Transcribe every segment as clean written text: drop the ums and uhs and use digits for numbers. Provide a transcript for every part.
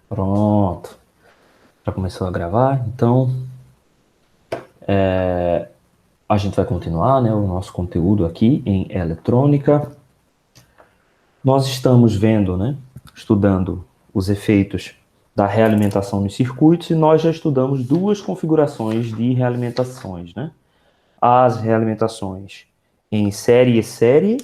Pronto. Já começou a gravar, então a gente vai continuar, né, o nosso conteúdo aqui em eletrônica. Nós estamos vendo, né, estudando os efeitos da realimentação nos circuitos e nós já estudamos duas configurações de realimentações, né? As realimentações em série e série,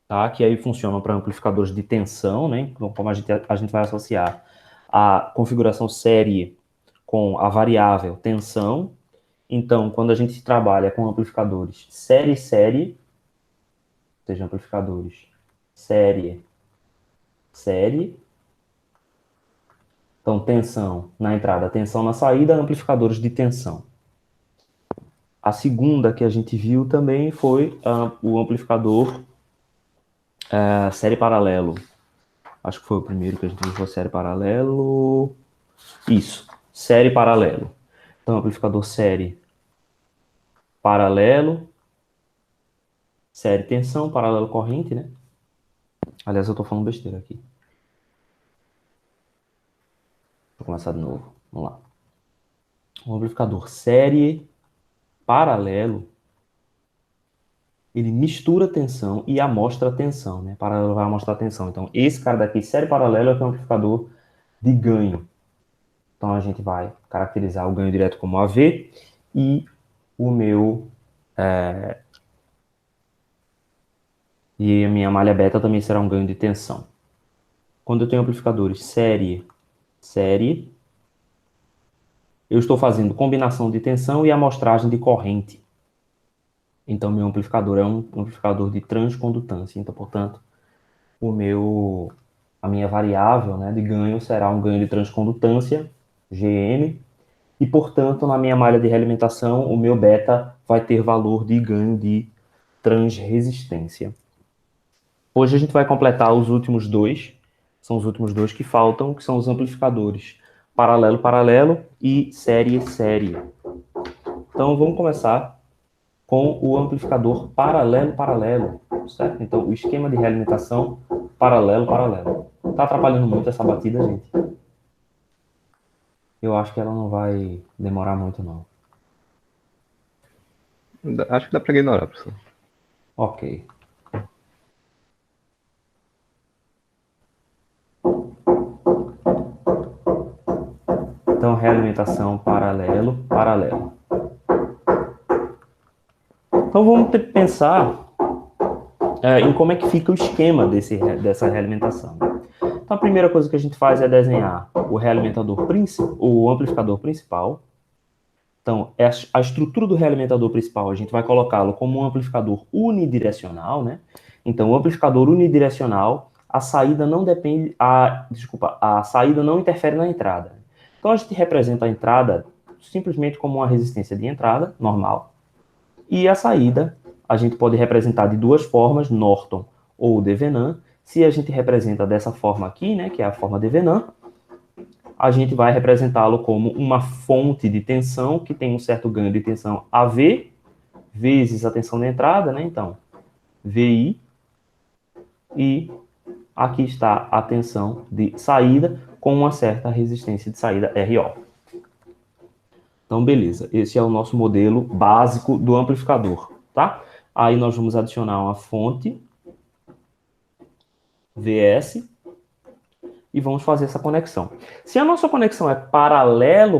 tá? Que aí funcionam para amplificadores de tensão, né? Então, como a gente vai associar a configuração série com a variável tensão. Então, quando a gente trabalha com amplificadores série, ou seja, amplificadores série, então tensão na entrada, tensão na saída, amplificadores de tensão. A segunda que a gente viu também foi o amplificador série paralelo. Acho que foi o primeiro que a gente viu, foi série paralelo. Isso, série paralelo. Então, amplificador série paralelo, série tensão, paralelo corrente, né? Aliás, eu estou falando besteira aqui. Vou começar de novo. Vamos lá. O amplificador série paralelo, ele mistura tensão e amostra tensão, né? Paralelo vai amostrar tensão. Então, esse cara daqui, série paralelo, é um amplificador de ganho. Então, a gente vai caracterizar o ganho direto como AV e o meu... e a minha malha beta também será um ganho de tensão. Quando eu tenho amplificadores série, eu estou fazendo combinação de tensão e amostragem de corrente. Então, meu amplificador é um amplificador de transcondutância. Então, portanto, a minha variável, né, de ganho será um ganho de transcondutância, GM, e, portanto, na minha malha de realimentação, o meu beta vai ter valor de ganho de transresistência. Hoje a gente vai completar os últimos dois, são os últimos dois que faltam, que são os amplificadores paralelo e série. Então, vamos começar com o amplificador paralelo, certo? Então, o esquema de realimentação paralelo. Tá atrapalhando muito essa batida, gente? Eu acho que ela não vai demorar muito, não. Acho que dá pra ignorar, professor. Ok. Então, realimentação paralelo. Então, vamos ter que pensar em como é que fica o esquema dessa realimentação. Então, a primeira coisa que a gente faz é desenhar o amplificador principal. Então, a estrutura do realimentador principal, a gente vai colocá-lo como um amplificador unidirecional, né? Então, o amplificador unidirecional, a saída não interfere na entrada. Então, a gente representa a entrada simplesmente como uma resistência de entrada, normal, e a saída a gente pode representar de duas formas, Norton ou Devenant. Se a gente representa dessa forma aqui, né, que é a forma Devenant, a gente vai representá-lo como uma fonte de tensão que tem um certo ganho de tensão AV vezes a tensão de entrada, né? Então, VI, e aqui está a tensão de saída com uma certa resistência de saída RO. Então, beleza. Esse é o nosso modelo básico do amplificador, tá? Aí nós vamos adicionar uma fonte VS e vamos fazer essa conexão. Se a nossa conexão é paralelo,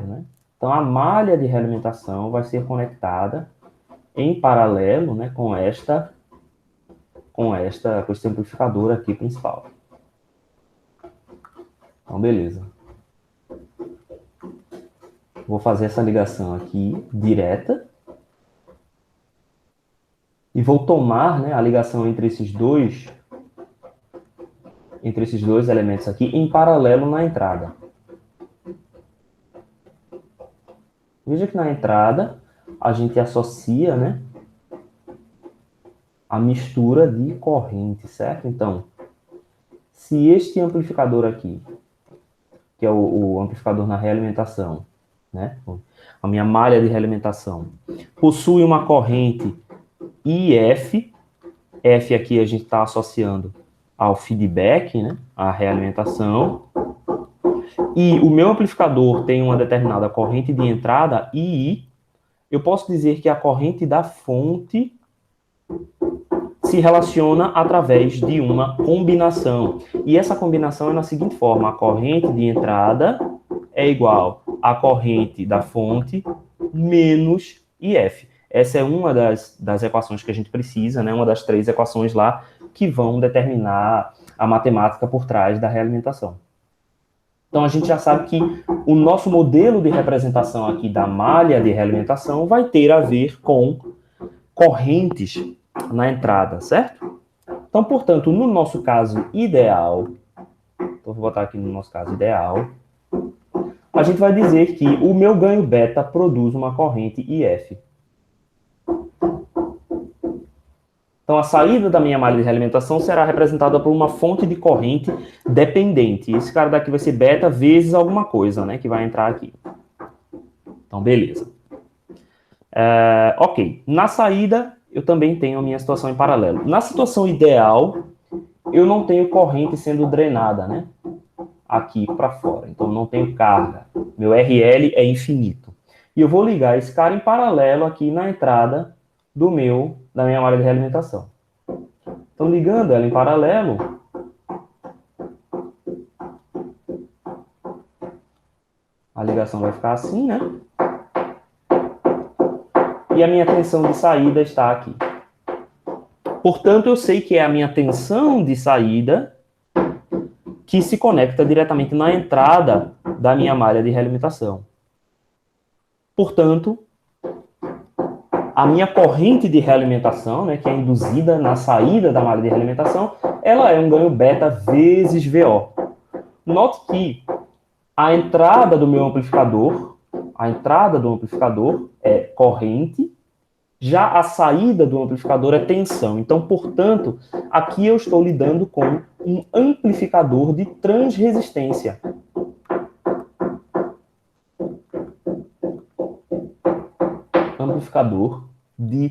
né? Então a malha de realimentação vai ser conectada em paralelo, né, com esse amplificador aqui principal. Então, beleza. Vou fazer essa ligação aqui direta e vou tomar, né, a ligação entre esses dois elementos aqui em paralelo na entrada. Veja que na entrada a gente associa, né, a mistura de corrente, certo? Então, se este amplificador aqui, que é o amplificador na realimentação, né, a minha malha de realimentação, possui uma corrente IF, F aqui a gente está associando ao feedback, né, à realimentação, e o meu amplificador tem uma determinada corrente de entrada, II, eu posso dizer que a corrente da fonte se relaciona através de uma combinação. E essa combinação é na seguinte forma: a corrente de entrada é igual à corrente da fonte menos IF. Essa é uma das equações que a gente precisa, né? Uma das 3 equações lá que vão determinar a matemática por trás da realimentação. Então, a gente já sabe que o nosso modelo de representação aqui da malha de realimentação vai ter a ver com correntes na entrada, certo? Então, portanto, no nosso caso ideal, então vou botar aqui no nosso caso ideal, a gente vai dizer que o meu ganho beta produz uma corrente IF. Então, a saída da minha malha de realimentação será representada por uma fonte de corrente dependente. Esse cara daqui vai ser beta vezes alguma coisa, né, que vai entrar aqui. Então, beleza. Ok. Na saída, eu também tenho a minha situação em paralelo. Na situação ideal, eu não tenho corrente sendo drenada, né, aqui para fora. Então, não tenho carga. Meu RL é infinito. E eu vou ligar esse cara em paralelo aqui na entrada da minha malha de realimentação. Então, ligando ela em paralelo, a ligação vai ficar assim, né? E a minha tensão de saída está aqui. Portanto, eu sei que é a minha tensão de saída que se conecta diretamente na entrada da minha malha de realimentação. Portanto, a minha corrente de realimentação, né, que é induzida na saída da malha de realimentação, ela é um ganho beta vezes VO. Note que a entrada do meu amplificador, é corrente, já a saída do amplificador é tensão. Então, portanto, aqui eu estou lidando com um amplificador de transresistência. Amplificador de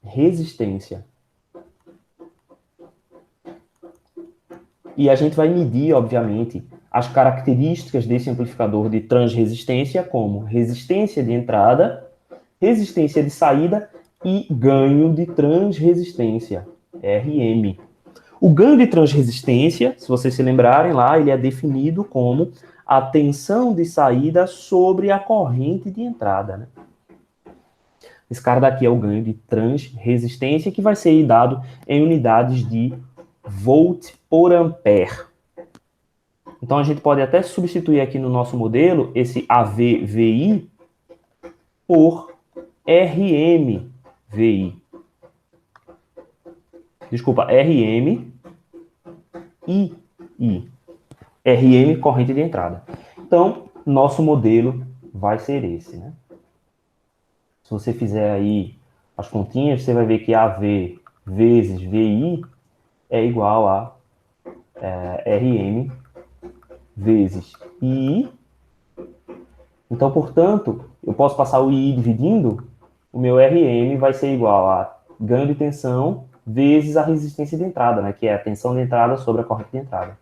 transresistência. E a gente vai medir, obviamente, as características desse amplificador de transresistência, como resistência de entrada, resistência de saída e ganho de transresistência, RM. O ganho de transresistência, se vocês se lembrarem lá, ele é definido como a tensão de saída sobre a corrente de entrada, né? Esse cara daqui é o ganho de transresistência, que vai ser dado em unidades de volt por ampere. Então, a gente pode até substituir aqui no nosso modelo esse AVVI por RMVI. Desculpa, RMII. RM, corrente de entrada. Então, nosso modelo vai ser esse, né? Se você fizer aí as continhas, você vai ver que AV vezes VI é igual a RM vezes II. Então, portanto, eu posso passar o II dividindo, o meu RM vai ser igual a ganho de tensão vezes a resistência de entrada, né? Que é a tensão de entrada sobre a corrente de entrada.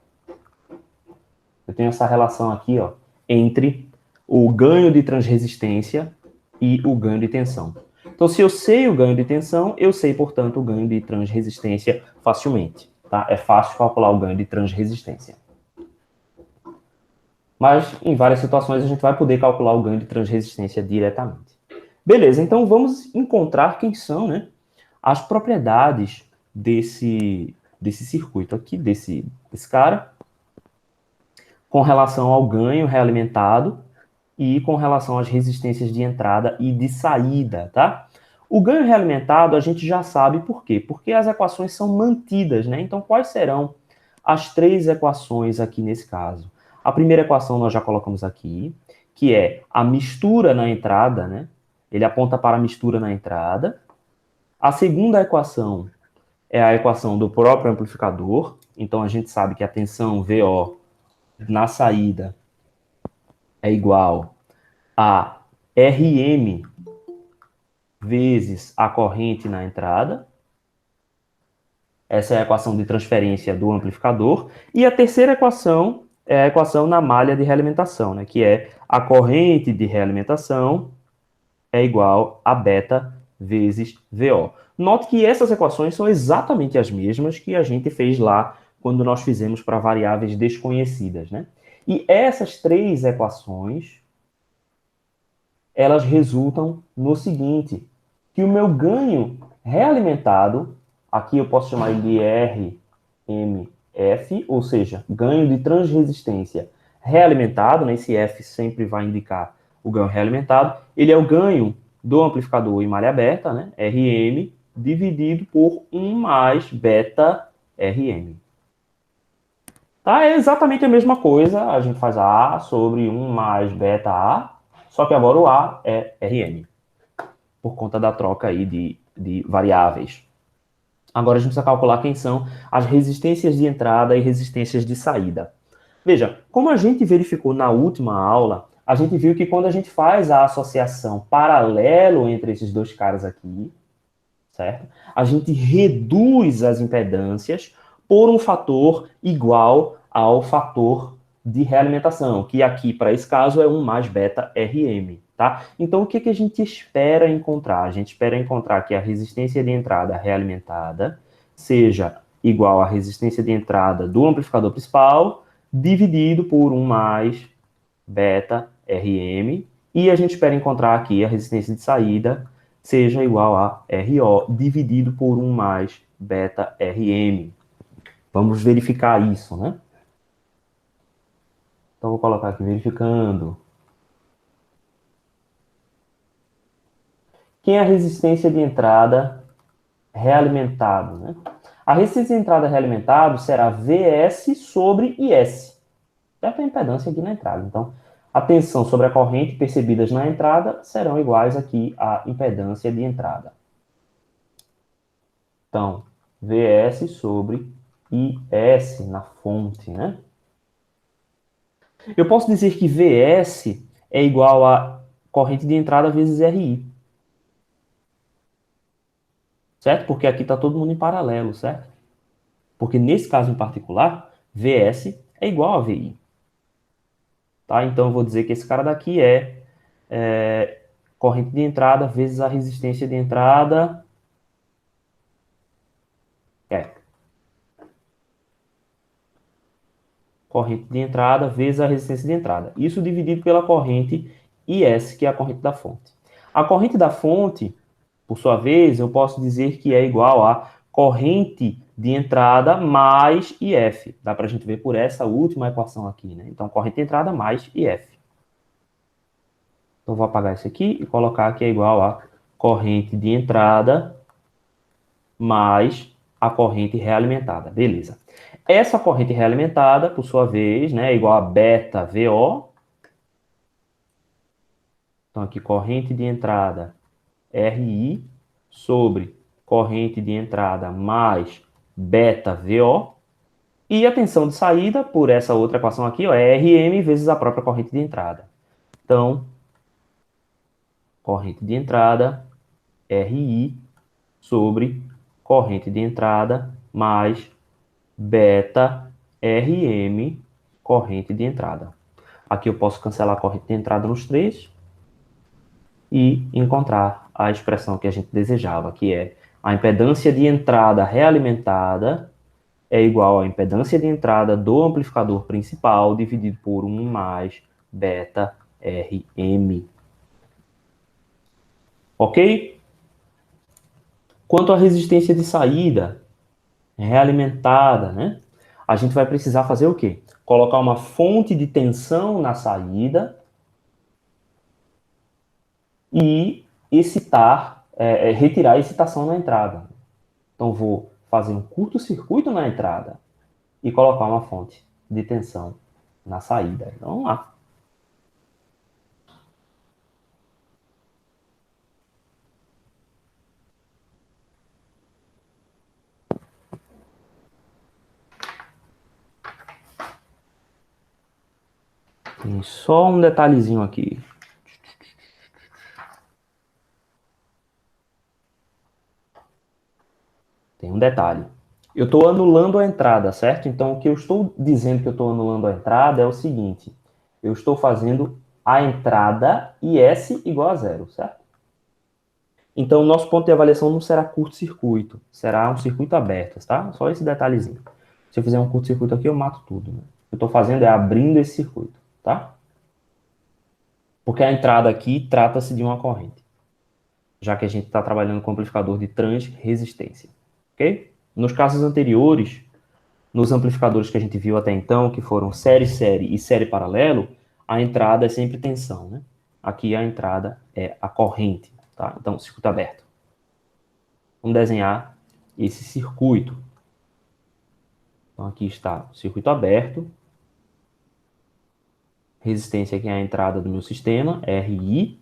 Eu tenho essa relação aqui, ó, entre o ganho de transresistência e o ganho de tensão. Então, se eu sei o ganho de tensão, eu sei, portanto, o ganho de transresistência facilmente. Tá? É fácil calcular o ganho de transresistência. Mas, em várias situações, a gente vai poder calcular o ganho de transresistência diretamente. Beleza, então vamos encontrar quem são, né, as propriedades desse circuito aqui, desse cara, com relação ao ganho realimentado e com relação às resistências de entrada e de saída, tá? O ganho realimentado a gente já sabe por quê? Porque as equações são mantidas, né? Então, quais serão as 3 equações aqui nesse caso? A primeira equação nós já colocamos aqui, que é a mistura na entrada, né? Ele aponta para a mistura na entrada. A segunda equação é a equação do próprio amplificador. Então, a gente sabe que a tensão VO na saída é igual a RM vezes a corrente na entrada. Essa é a equação de transferência do amplificador. E a terceira equação é a equação na malha de realimentação, né? Que é a corrente de realimentação é igual a beta vezes VO. Note que essas equações são exatamente as mesmas que a gente fez lá quando nós fizemos para variáveis desconhecidas, né? E essas três equações, elas resultam no seguinte, que o meu ganho realimentado, aqui eu posso chamar ele de RMF, ou seja, ganho de transresistência realimentado, né? Esse F sempre vai indicar o ganho realimentado, ele é o ganho do amplificador em malha aberta, né? RM, dividido por 1 mais beta RM. Tá? É exatamente a mesma coisa, a gente faz A sobre 1 mais beta A, só que agora o A é RM, por conta da troca aí de variáveis. Agora a gente precisa calcular quem são as resistências de entrada e resistências de saída. Veja, como a gente verificou na última aula, a gente viu que quando a gente faz a associação paralelo entre esses dois caras aqui, certo? A gente reduz as impedâncias por um fator igual ao fator de realimentação, que aqui, para esse caso, é 1 mais beta RM, tá? Então, o que, que a gente espera encontrar? A gente espera encontrar que a resistência de entrada realimentada seja igual à resistência de entrada do amplificador principal, dividido por 1 mais beta RM, e a gente espera encontrar aqui a resistência de saída seja igual a RO dividido por 1 mais beta RM. Vamos verificar isso, né? Então, vou colocar aqui verificando. Quem é a resistência de entrada realimentado, né? A resistência de entrada realimentado será VS sobre IS. Já tem impedância aqui na entrada. Então, a tensão sobre a corrente percebidas na entrada serão iguais aqui à impedância de entrada. Então, VS sobre IS na fonte, né? Eu posso dizer que VS é igual a corrente de entrada vezes RI. Certo? Porque aqui está todo mundo em paralelo, certo? Porque nesse caso em particular, VS é igual a VI. Tá? Então eu vou dizer que esse cara daqui é corrente de entrada vezes a resistência de entrada. Corrente de entrada vezes a resistência de entrada. Isso dividido pela corrente IS, que é a corrente da fonte. A corrente da fonte, por sua vez, eu posso dizer que é igual a corrente de entrada mais IF. Dá para a gente ver por essa última equação aqui, né? Então, corrente de entrada mais IF. Então, vou apagar isso aqui e colocar que é igual a corrente de entrada mais a corrente realimentada. Beleza. Essa corrente realimentada, por sua vez, né, é igual a beta VO. Então, aqui, corrente de entrada RI sobre corrente de entrada mais beta VO. E a tensão de saída, por essa outra equação aqui, ó, é RM vezes a própria corrente de entrada. Então, corrente de entrada RI sobre corrente de entrada mais beta RM, corrente de entrada. Aqui eu posso cancelar a corrente de entrada nos três e encontrar a expressão que a gente desejava, que é a impedância de entrada realimentada é igual à impedância de entrada do amplificador principal dividido por 1 mais beta RM. Ok? Quanto à resistência de saída realimentada, né? A gente vai precisar fazer o quê? Colocar uma fonte de tensão na saída e excitar, retirar a excitação na entrada. Então, vou fazer um curto-circuito na entrada e colocar uma fonte de tensão na saída. Então, vamos lá. Tem só um detalhezinho aqui. Tem um detalhe. Eu estou anulando a entrada, certo? Então, o que eu estou dizendo que eu estou anulando a entrada é o seguinte. Eu estou fazendo a entrada IS igual a zero, certo? Então, o nosso ponto de avaliação não será curto-circuito, será um circuito aberto, tá? Só esse detalhezinho. Se eu fizer um curto-circuito aqui, eu mato tudo. Né? O que eu estou fazendo é abrindo esse circuito, tá? Porque a entrada aqui trata-se de uma corrente, já que a gente está trabalhando com amplificador de transresistência, ok? Nos casos anteriores, nos amplificadores que a gente viu até então, que foram série e série paralelo, a entrada é sempre tensão, né? Aqui a entrada é a corrente, tá? Então, circuito aberto. Vamos desenhar esse circuito. Então, aqui está o circuito aberto. Resistência aqui é a entrada do meu sistema, RI.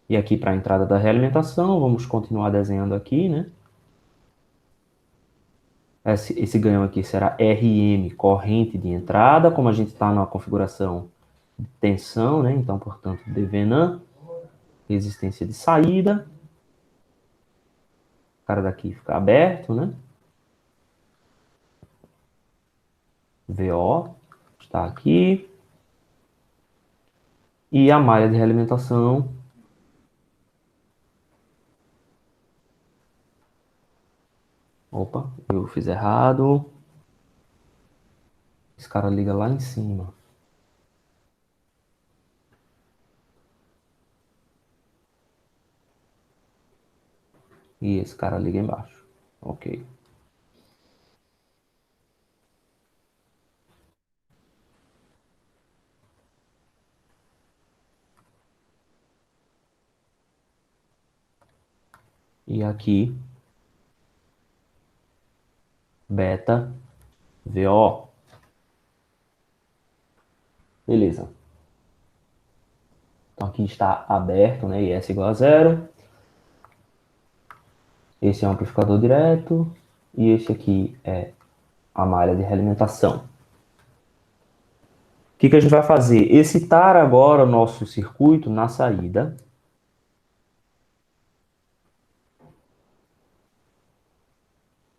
E aqui para a entrada da realimentação, vamos continuar desenhando aqui, né? Esse ganho aqui será RM, corrente de entrada, como a gente está na configuração de tensão, né? Então, portanto, DVNAM, resistência de saída. O cara daqui fica aberto, né? VO está aqui. E a malha de realimentação. Opa, eu fiz errado. Esse cara liga lá em cima. E esse cara liga embaixo. Ok. E aqui, beta VO. Beleza. Então aqui está aberto, né? IS igual a zero. Esse é um amplificador direto. E esse aqui é a malha de realimentação. O que a gente vai fazer? Excitar agora o nosso circuito na saída.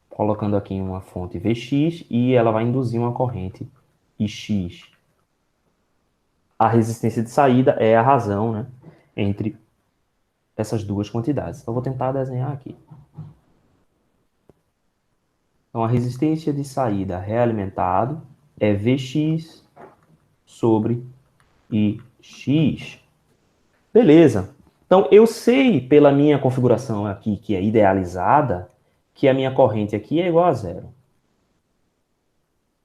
Colocando aqui uma fonte Vx e ela vai induzir uma corrente Ix. A resistência de saída é a razão, né, entre essas duas quantidades. Então, eu vou tentar desenhar aqui. Então, a resistência de saída realimentado é Vx sobre Ix. Beleza. Então, eu sei pela minha configuração aqui, que é idealizada, que a minha corrente aqui é igual a zero.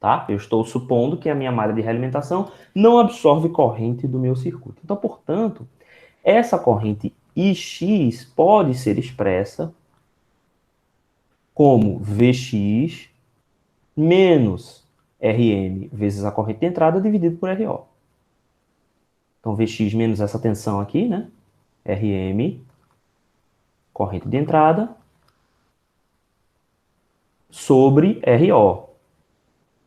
Tá? Eu estou supondo que a minha malha de realimentação não absorve corrente do meu circuito. Então, portanto, essa corrente Ix pode ser expressa como Vx menos Rm vezes a corrente de entrada dividido por RO. Então, Vx menos essa tensão aqui, né? Rm, corrente de entrada, sobre RO.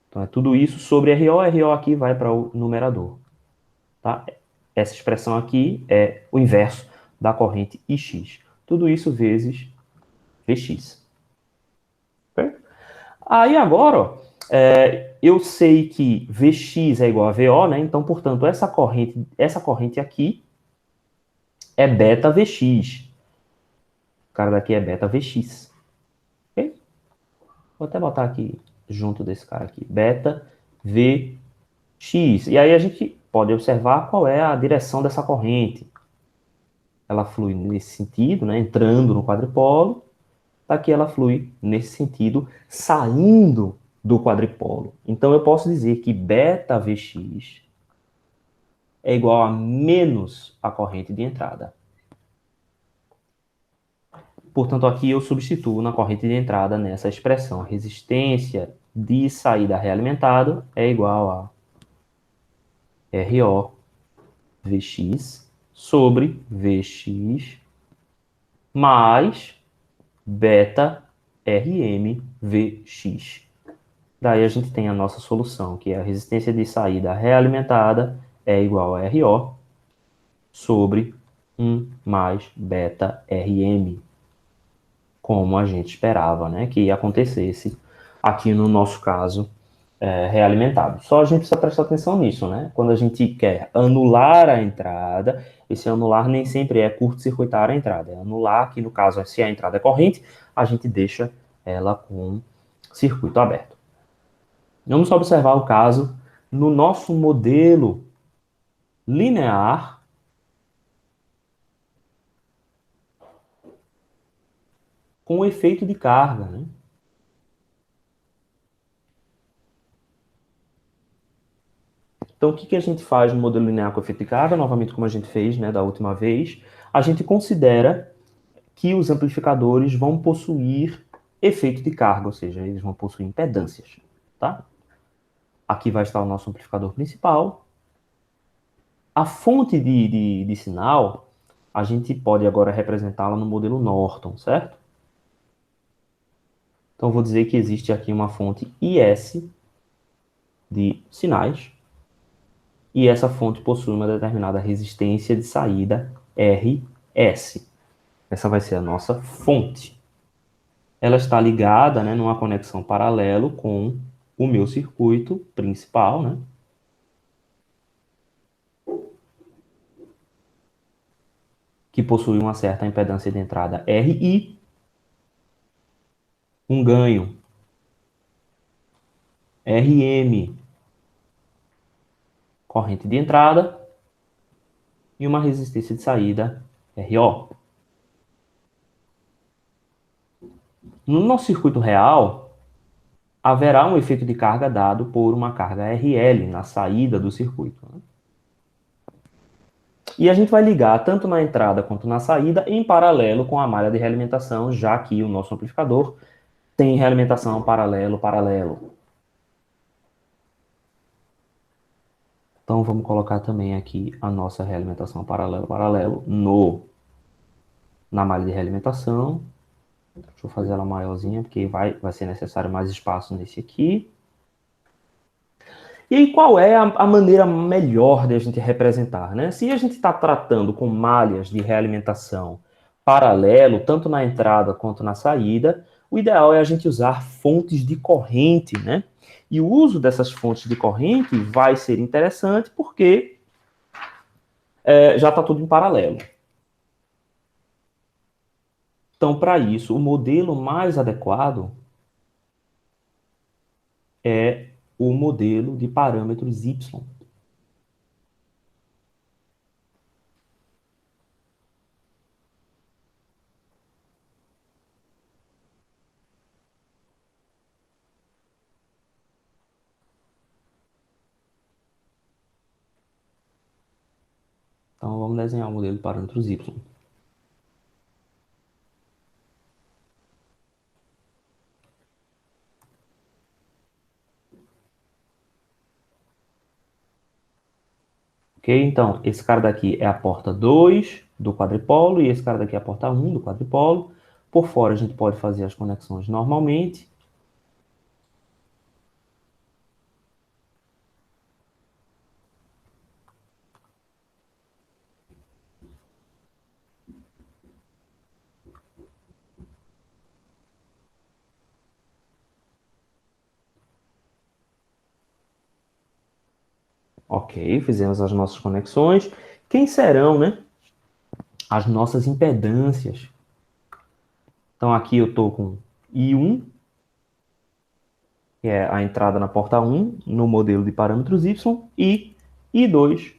Então, é tudo isso sobre RO. RO aqui vai para o numerador. Tá? Essa expressão aqui é o inverso da corrente Ix. Tudo isso vezes Vx. Okay? Aí agora, ó, eu sei que Vx é igual a VO, né? Então, portanto, essa corrente aqui é beta Vx. O cara daqui é beta Vx. Okay? Vou até botar aqui junto desse cara aqui, beta Vx. E aí a gente pode observar qual é a direção dessa corrente. Ela flui nesse sentido, né, entrando no quadripolo. Aqui ela flui nesse sentido, saindo do quadripolo. Então eu posso dizer que beta Vx é igual a menos a corrente de entrada. Portanto, aqui eu substituo na corrente de entrada nessa expressão. A resistência de saída realimentado é igual a RO Vx sobre Vx mais beta Rm Vx. Daí a gente tem a nossa solução, que é a resistência de saída realimentada é igual a RO sobre 1 mais beta Rm, como a gente esperava, né, que acontecesse aqui no nosso caso realimentado. Só a gente precisa prestar atenção nisso, né? Quando a gente quer anular a entrada, esse anular nem sempre é curto-circuitar a entrada, é anular, que no caso, se a entrada é corrente, a gente deixa ela com circuito aberto. Vamos observar o caso no nosso modelo linear com efeito de carga, né? Então, o que a gente faz no modelo linear com efeito de carga? Novamente, como a gente fez, né, da última vez, a gente considera que os amplificadores vão possuir efeito de carga, ou seja, eles vão possuir impedâncias, tá? Aqui vai estar o nosso amplificador principal. A fonte de sinal, a gente pode agora representá-la no modelo Norton, certo? Então, vou dizer que existe aqui uma fonte IS de sinais, e essa fonte possui uma determinada resistência de saída RS. Essa vai ser a nossa fonte. Ela está ligada, né, numa conexão paralelo com o meu circuito principal, né? Que possui uma certa impedância de entrada RI, um ganho RM, corrente de entrada, e uma resistência de saída RO. No nosso circuito real, haverá um efeito de carga dado por uma carga RL na saída do circuito, né? E a gente vai ligar tanto na entrada quanto na saída em paralelo com a malha de realimentação, já que o nosso amplificador tem realimentação paralelo-paralelo. Então vamos colocar também aqui a nossa realimentação paralelo-paralelo na malha de realimentação. Deixa eu fazer ela maiorzinha, porque vai ser necessário mais espaço nesse aqui. E aí, qual é a maneira melhor de a gente representar, né? Se a gente está tratando com malhas de realimentação paralelo, tanto na entrada quanto na saída, o ideal é a gente usar fontes de corrente, né? E o uso dessas fontes de corrente vai ser interessante porque já está tudo em paralelo. Então, para isso, o modelo mais adequado é o modelo de parâmetros Y. Então, vamos desenhar o modelo de parâmetros Y. Ok? Então, esse cara daqui é a porta 2 do quadripolo e esse cara daqui é a porta 1 do quadripolo. Por fora, a gente pode fazer as conexões normalmente. Ok, fizemos as nossas conexões. Quem serão, né, as nossas impedâncias? Então, aqui eu estou com I1, que é a entrada na porta 1, no modelo de parâmetros Y, e I2,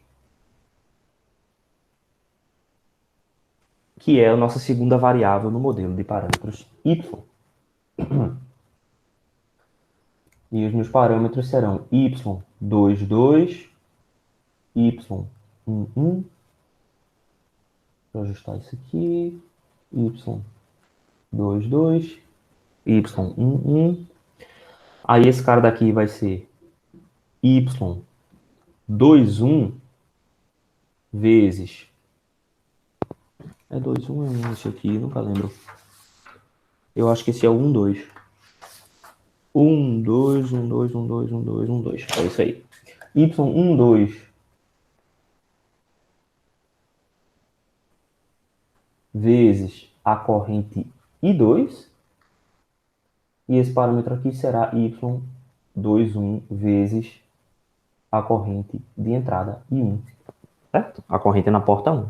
que é a nossa segunda variável no modelo de parâmetros Y. E os meus parâmetros serão Y22, Y11, vou ajustar isso aqui, Y22, Y11. Aí esse cara daqui vai ser Y21 vezes... É 21 é 1 esse aqui, nunca lembro. Eu acho que esse é o 12. 12, 12, 12, 12, 12. É isso aí. Y12 vezes a corrente I2, e esse parâmetro aqui será Y21 vezes a corrente de entrada I1, certo? A corrente na porta 1.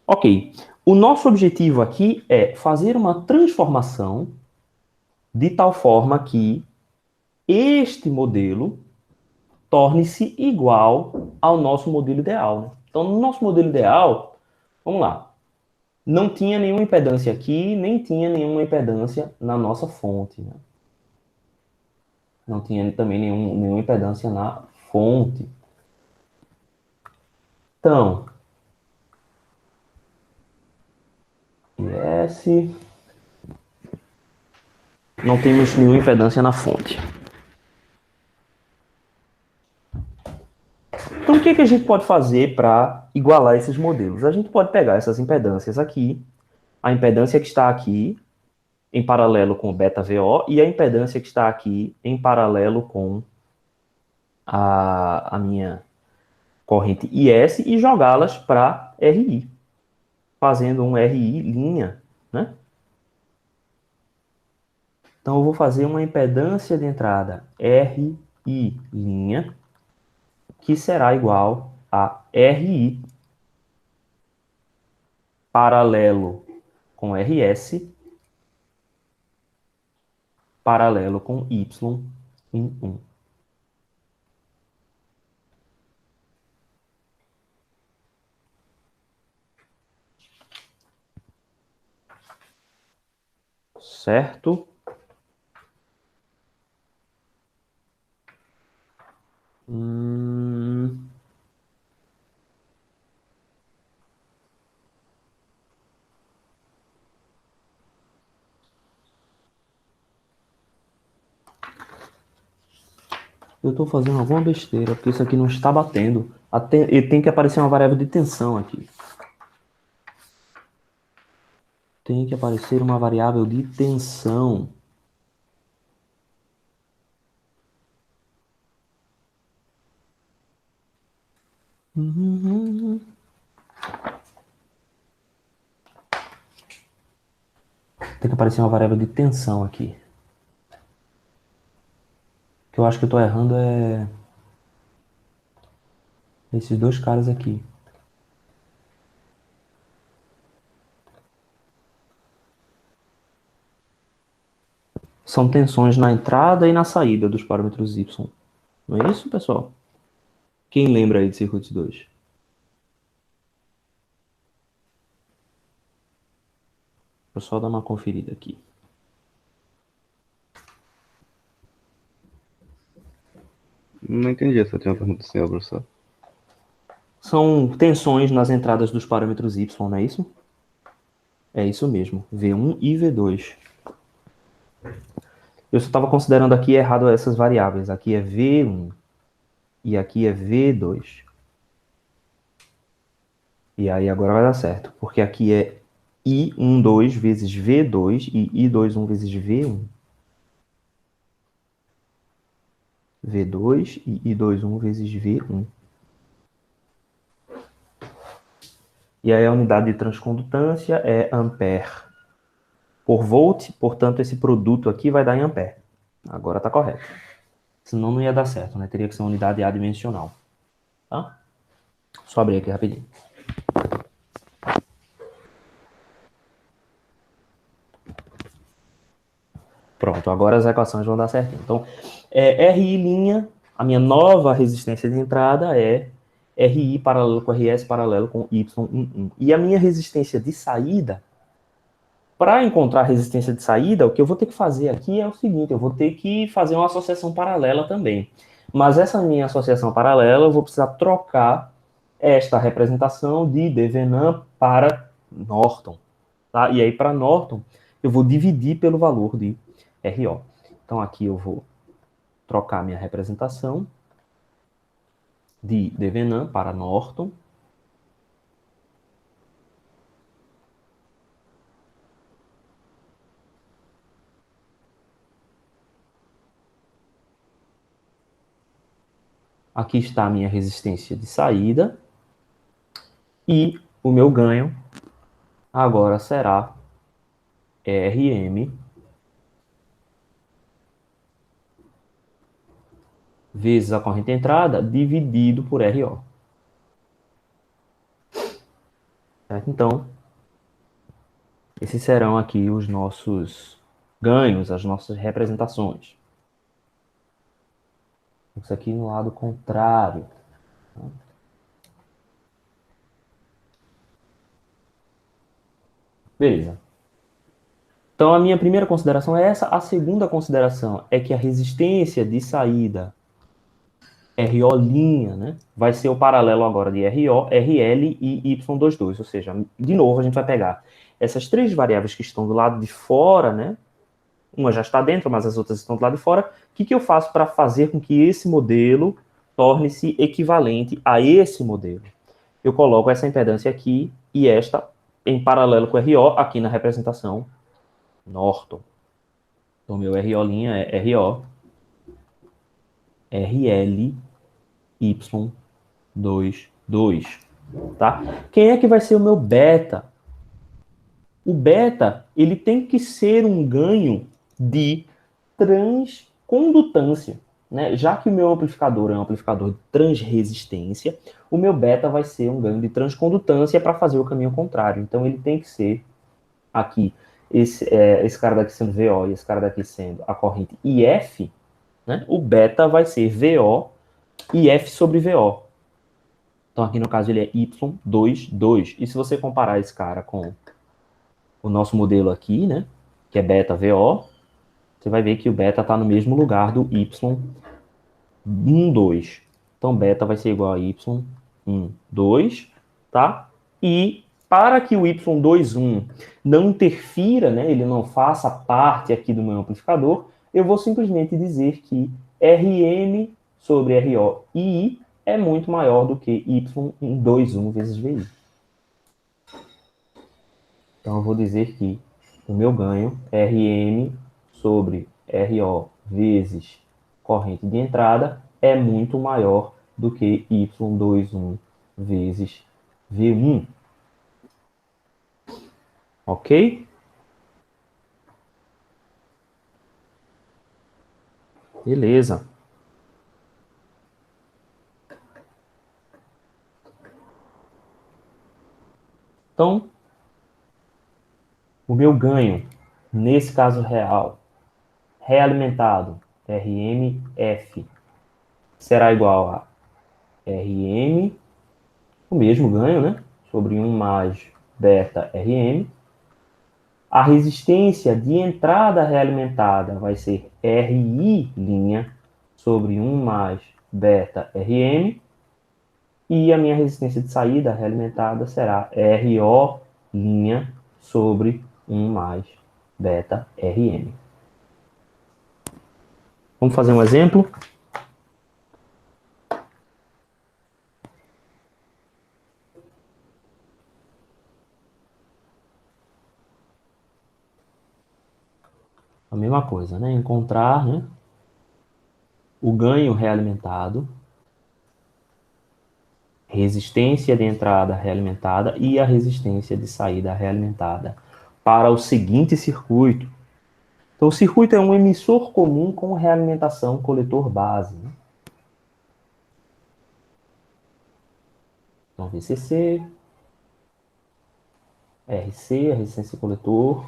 Ok. O nosso objetivo aqui é fazer uma transformação de tal forma que este modelo torne-se igual ao nosso modelo ideal, né? Então, no nosso modelo ideal, vamos lá, não tinha nenhuma impedância aqui, nem tinha nenhuma impedância na nossa fonte, né? Não tinha também nenhuma impedância na fonte. Então, IS, não temos nenhuma impedância na fonte. Então, o que a gente pode fazer para igualar esses modelos? A gente pode pegar essas impedâncias aqui, a impedância que está aqui em paralelo com o beta-VO e a impedância que está aqui em paralelo com a minha corrente IS e jogá-las para RI, fazendo um RI linha, né? Então, eu vou fazer uma impedância de entrada RI linha, que será igual a RI paralelo com RS, paralelo com Y em 1. Certo? Eu estou fazendo alguma besteira, porque isso aqui não está batendo. E tem que aparecer uma variável de tensão aqui. Tem que aparecer uma variável de tensão. Tem que aparecer uma variável de tensão aqui. O que eu acho que eu estou errando é esses dois caras aqui. São tensões na entrada e na saída dos parâmetros Y. Não é isso, pessoal? Quem lembra aí de Circuit 2? Vou só dar uma conferida aqui. Não entendi essa última pergunta do senhor, professor. São tensões nas entradas dos parâmetros Y, não é isso? É isso mesmo. V1 e V2. Eu só estava considerando aqui errado essas variáveis. Aqui é V1 e aqui é V2. E aí agora vai dar certo, porque aqui é I12 vezes V2 e I21 vezes V1. V2 e I21 vezes V1. E aí a unidade de transcondutância é ampere por volt, portanto esse produto aqui vai dar em ampere. Agora está correto. Senão não ia dar certo, né? Teria que ser uma unidade adimensional. Tá? Só abrir aqui rapidinho. Pronto, agora as equações vão dar certinho. Então, RI', a minha nova resistência de entrada é RI paralelo com RS paralelo com Y11. E a minha resistência de saída, para encontrar a resistência de saída, o que eu vou ter que fazer aqui é o seguinte, eu vou ter que fazer uma associação paralela também. Mas essa minha associação paralela, eu vou precisar trocar esta representação de Devenant para Norton. Tá? E aí, para Norton, eu vou dividir pelo valor de RO. Então, aqui eu vou trocar minha representação de Devenant para Norton. Aqui está a minha resistência de saída. E o meu ganho agora será Rm vezes a corrente de entrada dividido por RO. Certo? Então, esses serão aqui os nossos ganhos, as nossas representações. Isso aqui no lado contrário. Beleza. Então, a minha primeira consideração é essa. A segunda consideração é que a resistência de saída RO', né, vai ser o paralelo agora de RO, RL e Y22. Ou seja, de novo, a gente vai pegar essas três variáveis que estão do lado de fora, né? Uma já está dentro, mas as outras estão do lado de fora. O que eu faço para fazer com que esse modelo torne-se equivalente a esse modelo? Eu coloco essa impedância aqui e esta em paralelo com o RO aqui na representação Norton. Então, meu RO' é RO, RL, Y22, tá? Quem é que vai ser o meu beta? O beta, ele tem que ser um ganho de transcondutância, né? Já que o meu amplificador é um amplificador de transresistência, o meu beta vai ser um ganho de transcondutância para fazer o caminho contrário. Então, ele tem que ser aqui, esse cara daqui sendo VO e esse cara daqui sendo a corrente IF, né? O beta vai ser VO e F sobre VO. Então, aqui no caso, ele é Y22. E se você comparar esse cara com o nosso modelo aqui, né, que é beta VO, você vai ver que o beta está no mesmo lugar do Y12. Então, beta vai ser igual a Y12, tá? E para que o Y21 não interfira, né, ele não faça parte aqui do meu amplificador, eu vou simplesmente dizer que Rm sobre RO e I é muito maior do que Y21 vezes VI. Então, eu vou dizer que o meu ganho, Rm sobre RO vezes corrente de entrada, é muito maior do que Y21 vezes V1. Ok? Beleza. Então, o meu ganho, nesse caso real, realimentado, RMF, será igual a RM, o mesmo ganho, né? Sobre 1 mais beta RM. A resistência de entrada realimentada vai ser RI' sobre 1 mais beta RM. E a minha resistência de saída realimentada será RO' sobre 1 mais beta RM. Vamos fazer um exemplo? A mesma coisa, né? Encontrar, né, o ganho realimentado, resistência de entrada realimentada e a resistência de saída realimentada para o seguinte circuito. Então, o circuito é um emissor comum com realimentação coletor base, né? Então, VCC, RC, a resistência coletor.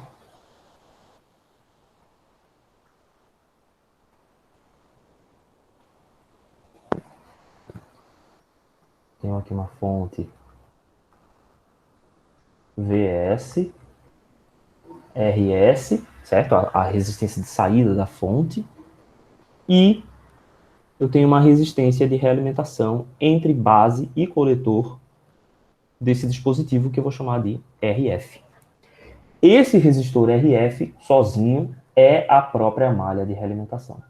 Tenho aqui uma fonte VS, RS, certo? A resistência de saída da fonte. E eu tenho uma resistência de realimentação entre base e coletor desse dispositivo que eu vou chamar de RF. Esse resistor RF, sozinho, é a própria malha de realimentação.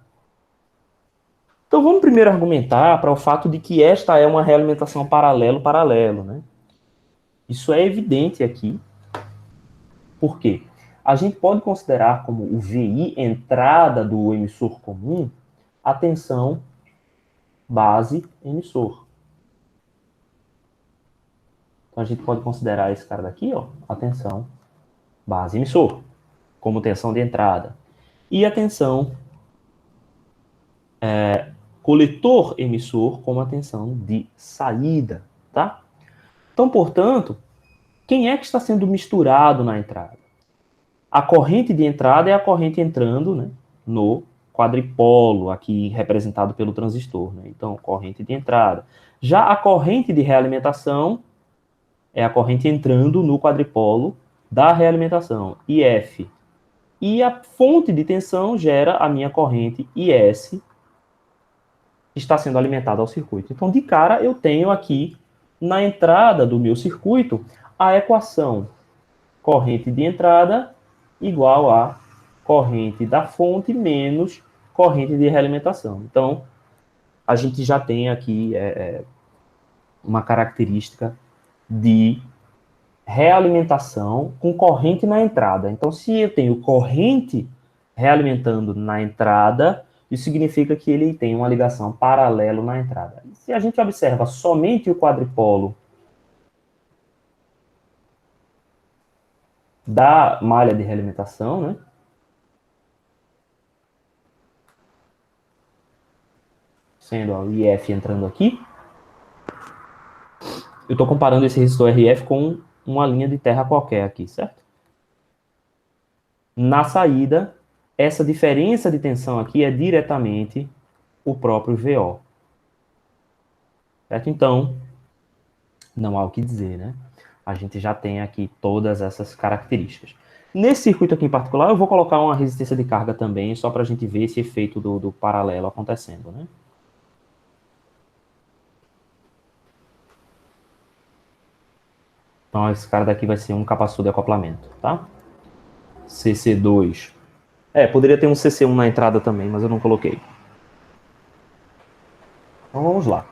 Então vamos primeiro argumentar para o fato de que esta é uma realimentação paralelo-paralelo, né? Isso é evidente aqui. Por quê? A gente pode considerar como o VI, entrada do emissor comum, a tensão base emissor. Então Então, a gente pode considerar esse cara daqui, ó, a tensão base emissor, como tensão de entrada. E a tensão coletor emissor como a tensão de saída, tá? Então, portanto, quem é que está sendo misturado na entrada? A corrente de entrada é a corrente entrando, né, no quadripolo, aqui representado pelo transistor, né? Então, corrente de entrada. Já a corrente de realimentação é a corrente entrando no quadripolo da realimentação, IF. E a fonte de tensão gera a minha corrente IS, que está sendo alimentada ao circuito. Então, de cara, eu tenho aqui, na entrada do meu circuito, a equação corrente de entrada igual a corrente da fonte menos corrente de realimentação. Então, a gente já tem aqui uma característica de realimentação com corrente na entrada. Então, se eu tenho corrente realimentando na entrada, isso significa que ele tem uma ligação paralelo na entrada. Se a gente observa somente o quadripolo da malha de realimentação, né? Sendo o IF entrando aqui, eu estou comparando esse resistor RF com uma linha de terra qualquer aqui, certo? Na saída, essa diferença de tensão aqui é diretamente o próprio VO. Certo? Então, não há o que dizer, né? A gente já tem aqui todas essas características. Nesse circuito aqui em particular, eu vou colocar uma resistência de carga também, só para a gente ver esse efeito do paralelo acontecendo, né? Então, esse cara daqui vai ser um capacitor de acoplamento, tá? CC2. Poderia ter um CC1 na entrada também, mas eu não coloquei. Então, vamos lá.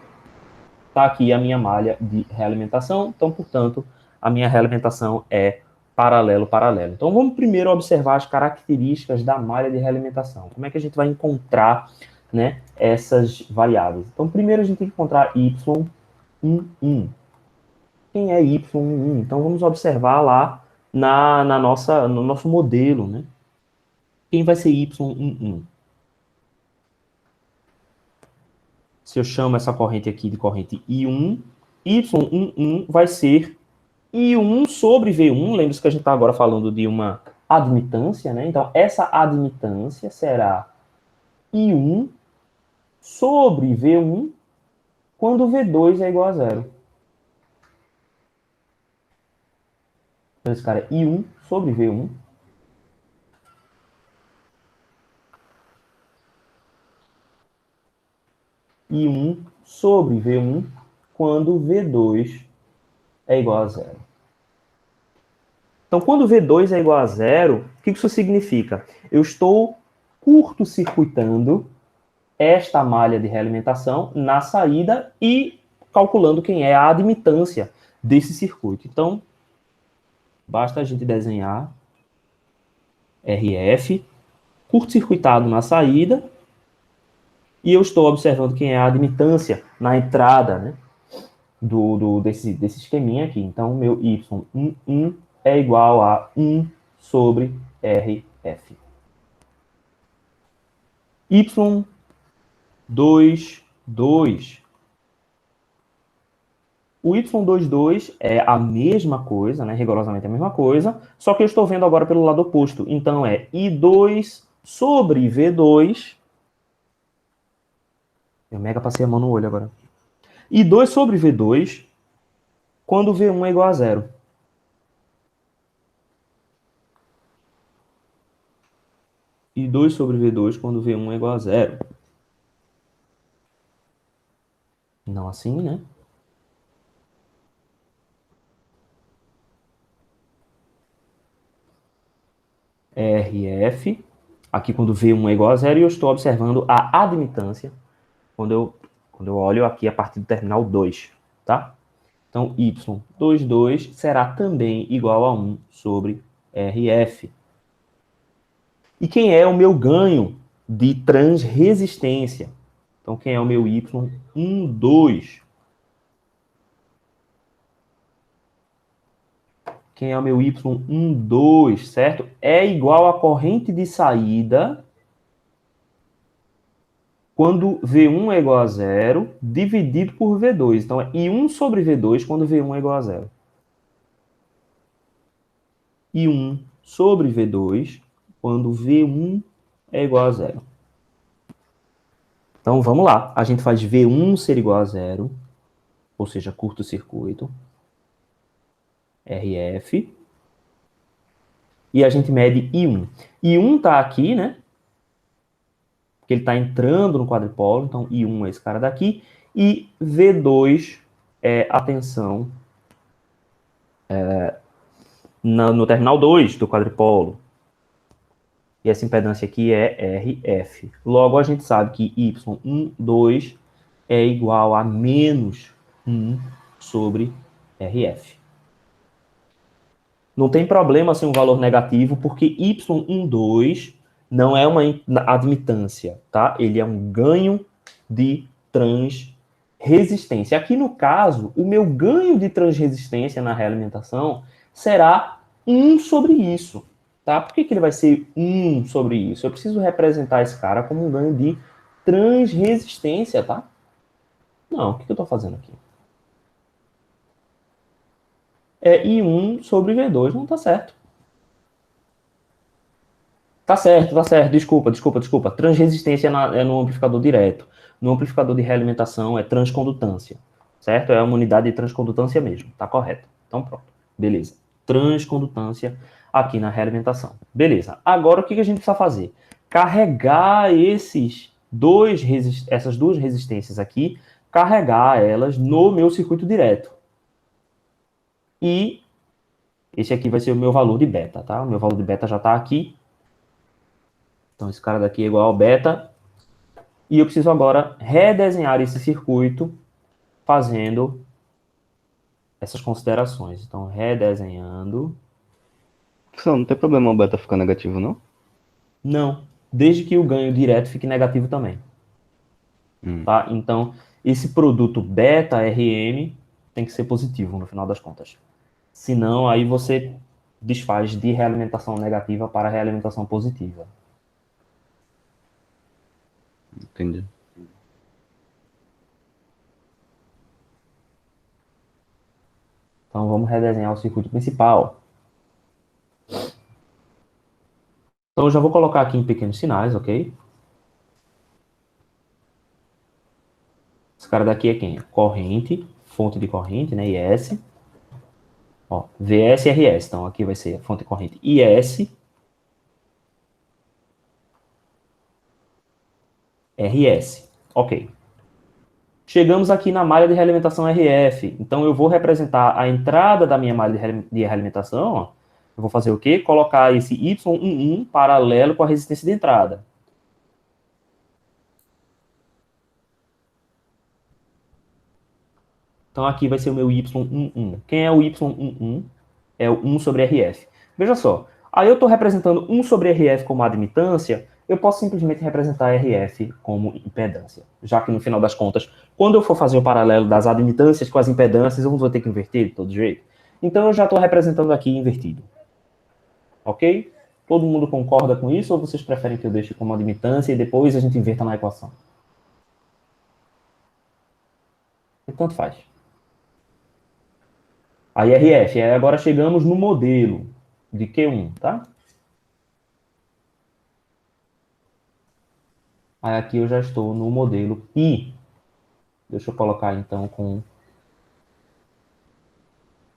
Tá aqui a minha malha de realimentação. Então, portanto, a minha realimentação é paralelo-paralelo. Então, vamos primeiro observar as características da malha de realimentação. Como é que a gente vai encontrar, né, essas variáveis? Então, primeiro a gente tem que encontrar Y11. Quem é Y11? Então, vamos observar lá no nosso modelo, né? Quem vai ser Y11? Se eu chamo essa corrente aqui de corrente I1, Y11 vai ser I1 sobre V1. Lembre-se que a gente está agora falando de uma admitância, né? Então, essa admitância será I1 sobre V1 quando V2 é igual a zero. Então, esse cara é I1 sobre V1. I1 sobre V1 quando V2 é igual a zero. Então, quando V2 é igual a zero, o que isso significa? Eu estou curto-circuitando esta malha de realimentação na saída e calculando quem é a admitância desse circuito. Então, basta a gente desenhar RF, curto-circuitado na saída, e eu estou observando quem é a admitância na entrada, né, desse esqueminha aqui. Então, meu Y11 é igual a 1 sobre RF. Y22. O Y22 é a mesma coisa, né, rigorosamente a mesma coisa, só que eu estou vendo agora pelo lado oposto. Então, é I2 sobre V2. Eu mega passei a mão no olho agora. I2 sobre V2 quando V1 é igual a zero. I2 sobre V2 quando V1 é igual a zero. Não assim, né? RF, aqui quando V1 é igual a zero, e eu estou observando a admitância quando eu olho aqui a partir do terminal 2, tá? Então, Y22 será também igual a 1 sobre RF. E quem é o meu ganho de transresistência? Então, quem é o meu Y12? quem é o meu Y12, certo? É igual à corrente de saída quando V1 é igual a zero, dividido por V2. Então, é I1 sobre V2 quando V1 é igual a zero. I1 sobre V2 quando V1 é igual a zero. Então, vamos lá. A gente faz V1 ser igual a zero, ou seja, curto-circuito, RF, e a gente mede I1. I1 está aqui, né? Porque ele está entrando no quadripolo, então I1 é esse cara daqui, e V2 é a tensão no terminal 2 do quadripolo. E essa impedância aqui é RF. Logo, a gente sabe que Y12 é igual a menos 1 sobre RF. Não tem problema ser um valor negativo, porque Y12 não é uma admitância, tá? Ele é um ganho de transresistência. Aqui no caso, o meu ganho de transresistência na realimentação será 1 sobre isso, tá? Por que ele vai ser 1 sobre isso? Eu preciso representar esse cara como um ganho de transresistência, tá? Não, o que eu estou fazendo aqui? É I1 sobre V2, não tá certo. Tá certo. Desculpa. Transresistência é no amplificador direto. No amplificador de realimentação é transcondutância, certo? É uma unidade de transcondutância mesmo, tá correto. Então pronto, beleza. Transcondutância aqui na realimentação. Beleza. Agora o que a gente precisa fazer? Carregar essas duas resistências aqui, carregar elas no meu circuito direto. E esse aqui vai ser o meu valor de beta, tá? O meu valor de beta já está aqui. Então, esse cara daqui é igual ao beta. E eu preciso agora redesenhar esse circuito fazendo essas considerações. Então, redesenhando. Professor, não tem problema o beta ficar negativo, não? Não, desde que o ganho direto fique negativo também. Tá? Então, esse produto beta RM tem que ser positivo no final das contas. Senão, aí você desfaz de realimentação negativa para realimentação positiva. Entendi. Então, vamos redesenhar o circuito principal. Então, eu já vou colocar aqui em pequenos sinais, ok? Esse cara daqui é quem? Corrente, fonte de corrente, né? IS. Ó, VS e RS. Então, aqui vai ser a fonte de corrente IS. RS. Ok. Chegamos aqui na malha de realimentação RF. Então, eu vou representar a entrada da minha malha de realimentação. Ó. Eu vou fazer o quê? Colocar esse Y11 paralelo com a resistência de entrada. Então, aqui vai ser o meu Y11. Quem é o Y11? É o 1 sobre RF. Veja só. Aí eu estou representando 1 sobre RF como admitância, eu posso simplesmente representar RF como impedância. Já que, no final das contas, quando eu for fazer o paralelo das admitâncias com as impedâncias, eu vou ter que inverter de todo jeito. Então, eu já estou representando aqui invertido. Ok? Todo mundo concorda com isso ou vocês preferem que eu deixe como admitância e depois a gente inverta na equação? E tanto faz. Aí RF, aí agora chegamos no modelo de Q1, tá? Aí aqui eu já estou no modelo π. Deixa eu colocar então com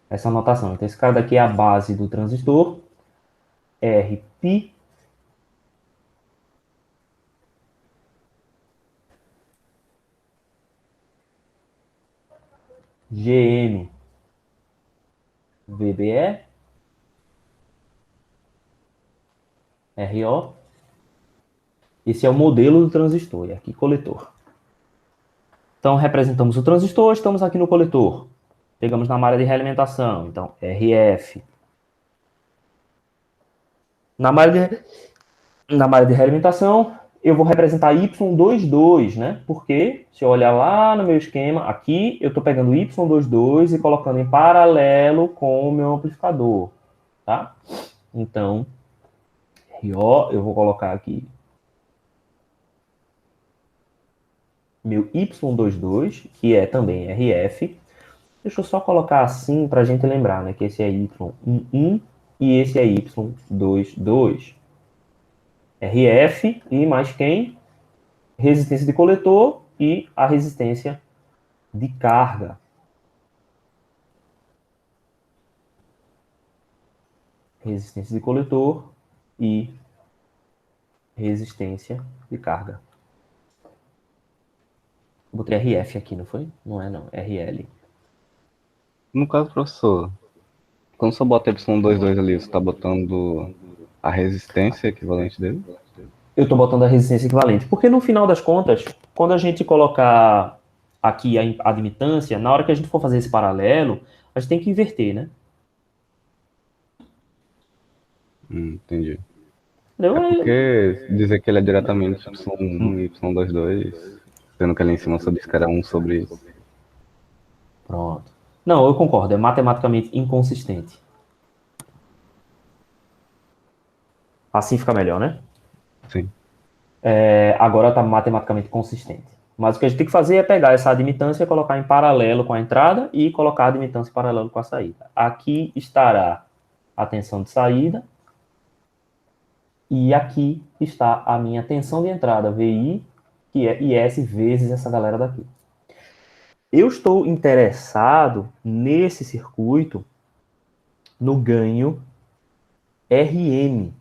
essa notação. Então esse cara daqui é a base do transistor, Rπ. Gm VBE, RO. Esse é o modelo do transistor, e aqui coletor. Então representamos o transistor, estamos aqui no coletor. Pegamos na malha de realimentação, então RF. Na malha de realimentação, eu vou representar Y22, né? Porque, se eu olhar lá no meu esquema, aqui, eu estou pegando Y22 e colocando em paralelo com o meu amplificador, tá? Então, RO, eu vou colocar aqui meu Y22, que é também RF. Deixa eu só colocar assim para a gente lembrar, né? Que esse é Y11 e esse é Y22. RF e mais quem? Resistência de coletor e a resistência de carga. Resistência de coletor e resistência de carga. Eu botei RF aqui, não foi? Não é não, RL. No caso, professor, quando você bota Y22 ali, você está botando a resistência equivalente dele? Eu estou botando a resistência equivalente, porque no final das contas, quando a gente colocar aqui a admitância, na hora que a gente for fazer esse paralelo, a gente tem que inverter, né? Entendi. Entendeu? É porque dizer que ele é diretamente Y1 e Y22, sendo que ali em cima só diz que era 1 sobre isso. Pronto. Não, eu concordo, é matematicamente inconsistente. Assim fica melhor, né? Sim. Agora está matematicamente consistente. Mas o que a gente tem que fazer é pegar essa admitância e colocar em paralelo com a entrada e colocar a admitância em paralelo com a saída. Aqui estará a tensão de saída e aqui está a minha tensão de entrada, VI, que é IS vezes essa galera daqui. Eu estou interessado nesse circuito no ganho RM.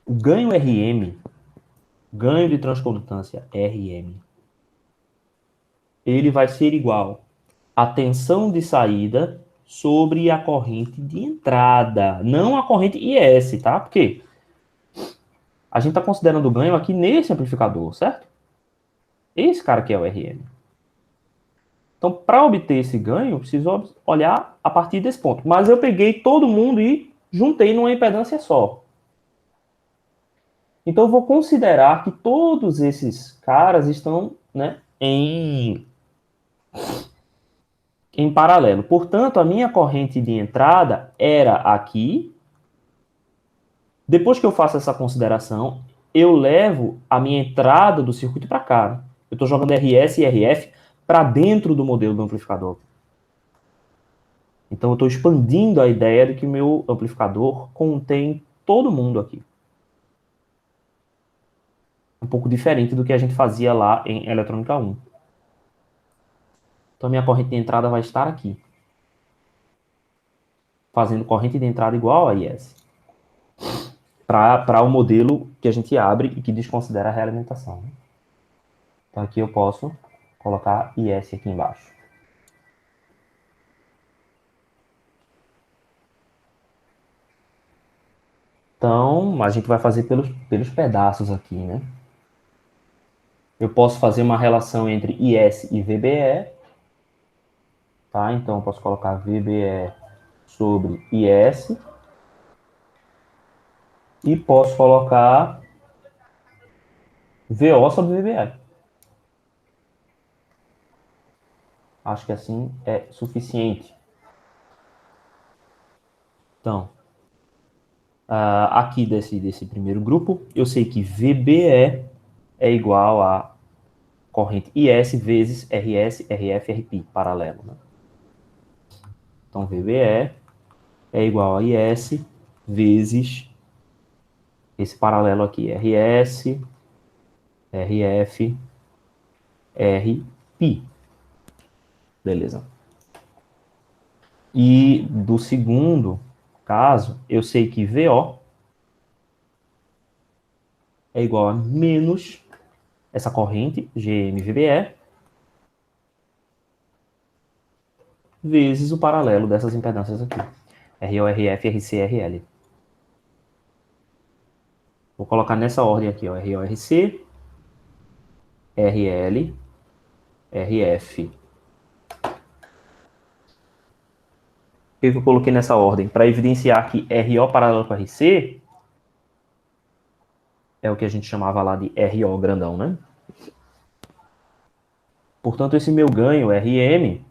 O ganho RM, ganho de transcondutância RM, ele vai ser igual à tensão de saída sobre a corrente de entrada, não a corrente IS, tá? Porque a gente está considerando o ganho aqui nesse amplificador, certo? Esse cara aqui é o RM. Então, para obter esse ganho, eu preciso olhar a partir desse ponto. Mas eu peguei todo mundo e juntei numa impedância só. Então, eu vou considerar que todos esses caras estão, né, em paralelo. Portanto, a minha corrente de entrada era aqui. Depois que eu faço essa consideração, eu levo a minha entrada do circuito para cá. Eu estou jogando RS e RF para dentro do modelo do amplificador. Então, eu estou expandindo a ideia de que o meu amplificador contém todo mundo aqui. Um pouco diferente do que a gente fazia lá em eletrônica 1. Então, a minha corrente de entrada vai estar aqui, fazendo corrente de entrada igual a IS, para o modelo que a gente abre e que desconsidera a realimentação. Então, aqui eu posso colocar IS aqui embaixo. Então, a gente vai fazer pelos pedaços aqui, né? Eu posso fazer uma relação entre IS e VBE, tá? Então, eu posso colocar VBE sobre IS e posso colocar VO sobre VBE. Acho que assim é suficiente. Então, aqui desse primeiro grupo, eu sei que VBE é igual a corrente IS vezes RS, RF, RP, paralelo, né? Então, VBE é igual a IS vezes esse paralelo aqui, RS, RF, RP. Beleza. E do segundo caso, eu sei que VO é igual a menos essa corrente, GMVBE, vezes o paralelo dessas impedâncias aqui. RO, RF, RC, RL. Vou colocar nessa ordem aqui, ó, RO, RC, RL, RF. que eu coloquei nessa ordem? Para evidenciar que RO paralelo com RC é o que a gente chamava lá de RO grandão, né? Portanto, esse meu ganho, RM,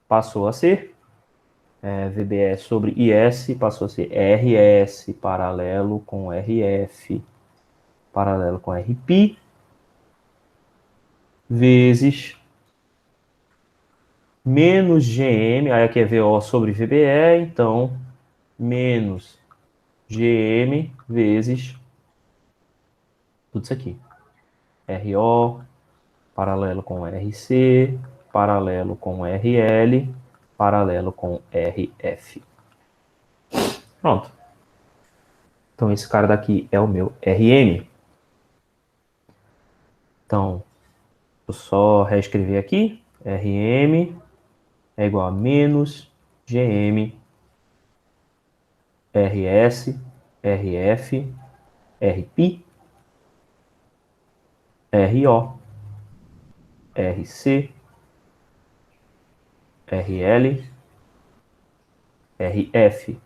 passou a ser VBS sobre IS, passou a ser RS paralelo com RF paralelo com RP, vezes menos GM, aí aqui é VO sobre VBE, então menos GM vezes tudo isso aqui. RO, paralelo com RC, paralelo com RL, paralelo com RF. Pronto. Então esse cara daqui é o meu RM. Então, vou só reescrever aqui. RM é igual a menos GM, RS, RF, RP, RO, RC, RL, RF.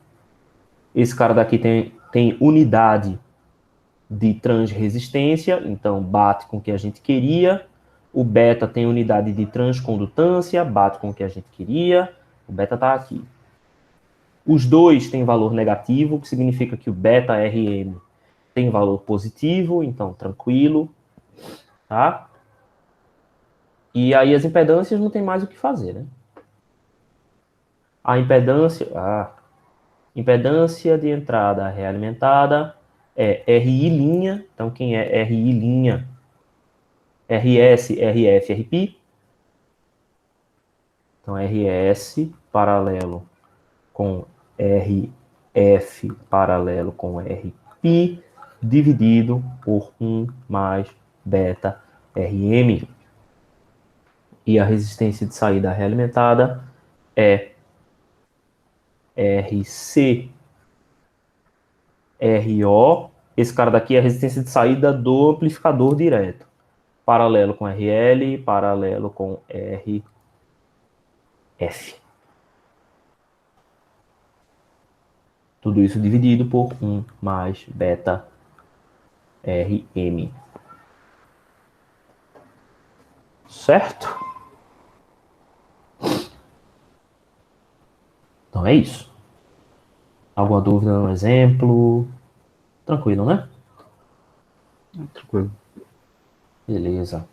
Esse cara daqui tem unidade de transresistência, então bate com o que a gente queria. O beta tem unidade de transcondutância, bate com o que a gente queria. O beta está aqui. Os dois têm valor negativo, o que significa que o beta RM tem valor positivo, então tranquilo, tá? E aí as impedâncias não tem mais o que fazer, né? A impedância de entrada realimentada é RI', então quem é RI'? RS, RF, RP. Então RS paralelo com RF paralelo com RP dividido por 1 mais beta RM. E a resistência de saída realimentada é RC RO. Esse cara daqui é a resistência de saída do amplificador direto. Paralelo com RL, paralelo com RF. Tudo isso dividido por 1 mais beta RM. Certo? Então é isso. Alguma dúvida no exemplo? Tranquilo, né? Tranquilo. Beleza.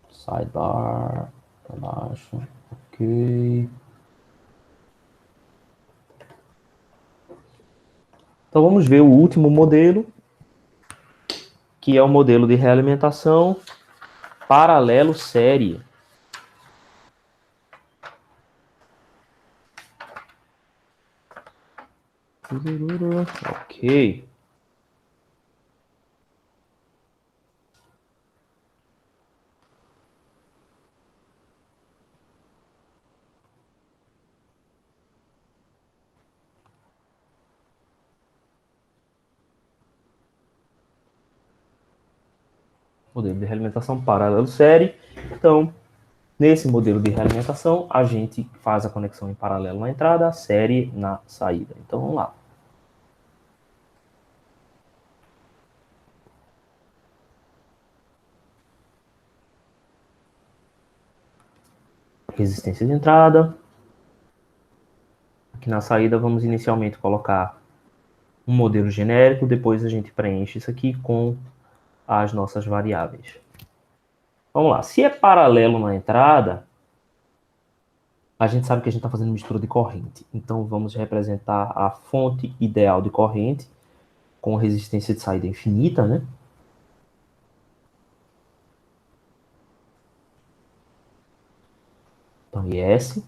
Sidebar. Para baixo. Ok. Então vamos ver o último modelo, que é o modelo de realimentação paralelo série. Ok. Modelo de realimentação paralelo série. Então, nesse modelo de realimentação, a gente faz a conexão em paralelo na entrada, série na saída. Então, vamos lá. Resistência de entrada. Aqui na saída, vamos inicialmente colocar um modelo genérico, depois a gente preenche isso aqui com as nossas variáveis. Vamos lá. Se é paralelo na entrada, a gente sabe que a gente está fazendo mistura de corrente. Então, vamos representar a fonte ideal de corrente com resistência de saída infinita, né? Então, IS.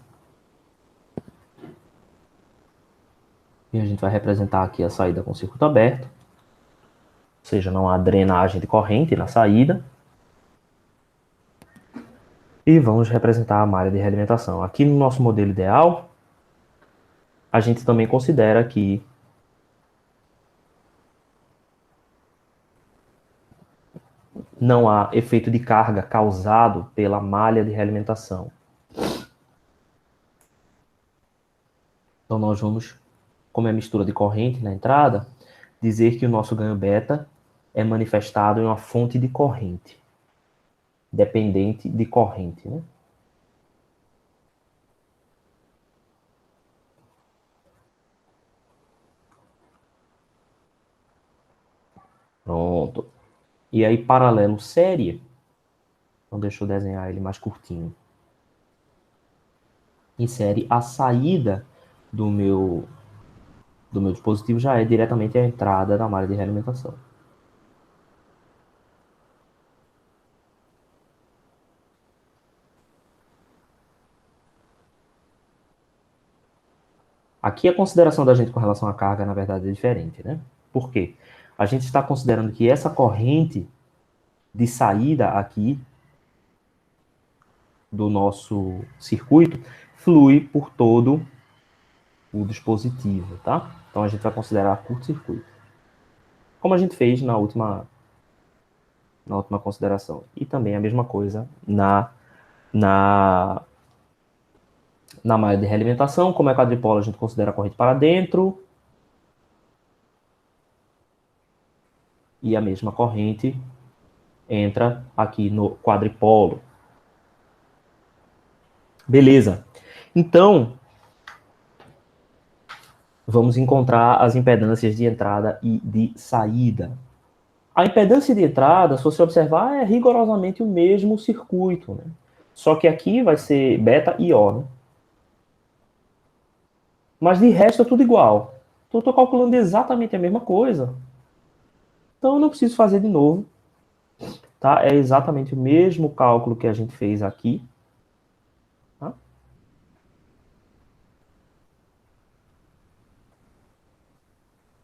E a gente vai representar aqui a saída com circuito aberto. Ou seja, não há drenagem de corrente na saída. E vamos representar a malha de realimentação. Aqui no nosso modelo ideal, a gente também considera que não há efeito de carga causado pela malha de realimentação. Então, nós vamos, como é mistura de corrente na entrada, dizer que o nosso ganho beta é manifestado em uma fonte de corrente, dependente de corrente, né? Pronto. E aí, paralelo série, então deixa eu desenhar ele mais curtinho. Insere a saída do meu dispositivo já é diretamente a entrada da malha de realimentação. Aqui a consideração da gente com relação à carga, na verdade, é diferente, né? Por quê? A gente está considerando que essa corrente de saída aqui do nosso circuito flui por todo o dispositivo, tá? Então a gente vai considerar curto-circuito. Como a gente fez na última consideração. E também a mesma coisa na malha de realimentação. Como é quadripolo, a gente considera a corrente para dentro. E a mesma corrente entra aqui no quadripolo. Beleza. Então, vamos encontrar as impedâncias de entrada e de saída. A impedância de entrada, se você observar, é rigorosamente o mesmo circuito, né? Só que aqui vai ser beta e O, né? Mas de resto é tudo igual. Então eu estou calculando exatamente a mesma coisa. Então eu não preciso fazer de novo. Tá? É exatamente o mesmo cálculo que a gente fez aqui. Tá?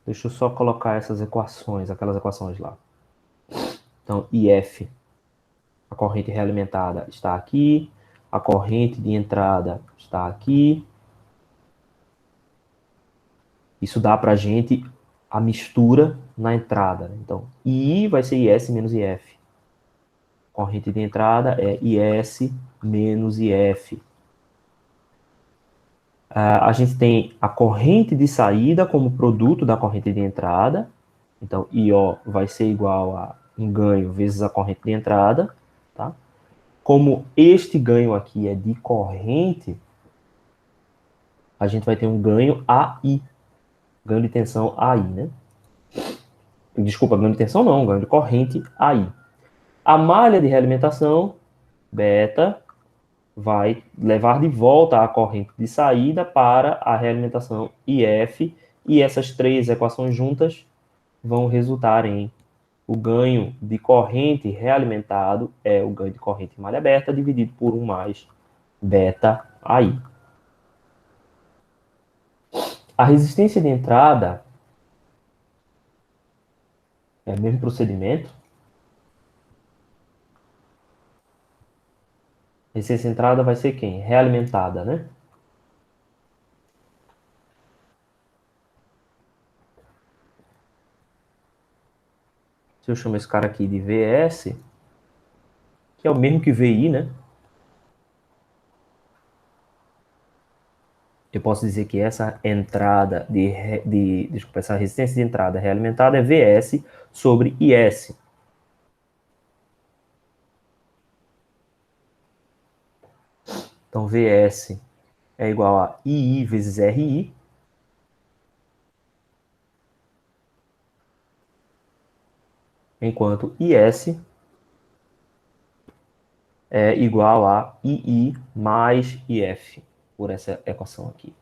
Deixa eu só colocar essas equações, aquelas equações lá. Então, IF, a corrente realimentada, está aqui. A corrente de entrada está aqui. Isso dá para a gente a mistura na entrada. Então, I vai ser IS menos IF. Corrente de entrada é IS menos IF. A gente tem a corrente de saída como produto da corrente de entrada. Então, IO vai ser igual a um ganho vezes a corrente de entrada. Tá? Como este ganho aqui é de corrente, a gente vai ter um ganho AI. Ganho de tensão AI, né? Desculpa, ganho de tensão não, ganho de corrente AI. A malha de realimentação, beta, vai levar de volta a corrente de saída para a realimentação IF, e essas três equações juntas vão resultar em o ganho de corrente realimentado é o ganho de corrente em malha aberta dividido por 1 mais beta AI. A resistência de entrada é o mesmo procedimento. Resistência de entrada vai ser quem? Realimentada, né? Se eu chamo esse cara aqui de VS, que é o mesmo que VI, né? Eu posso dizer que essa entrada desculpa, essa resistência de entrada realimentada é VS sobre IS. Então, VS é igual a II vezes RI. Enquanto IS é igual a II mais IF, por essa equação aqui.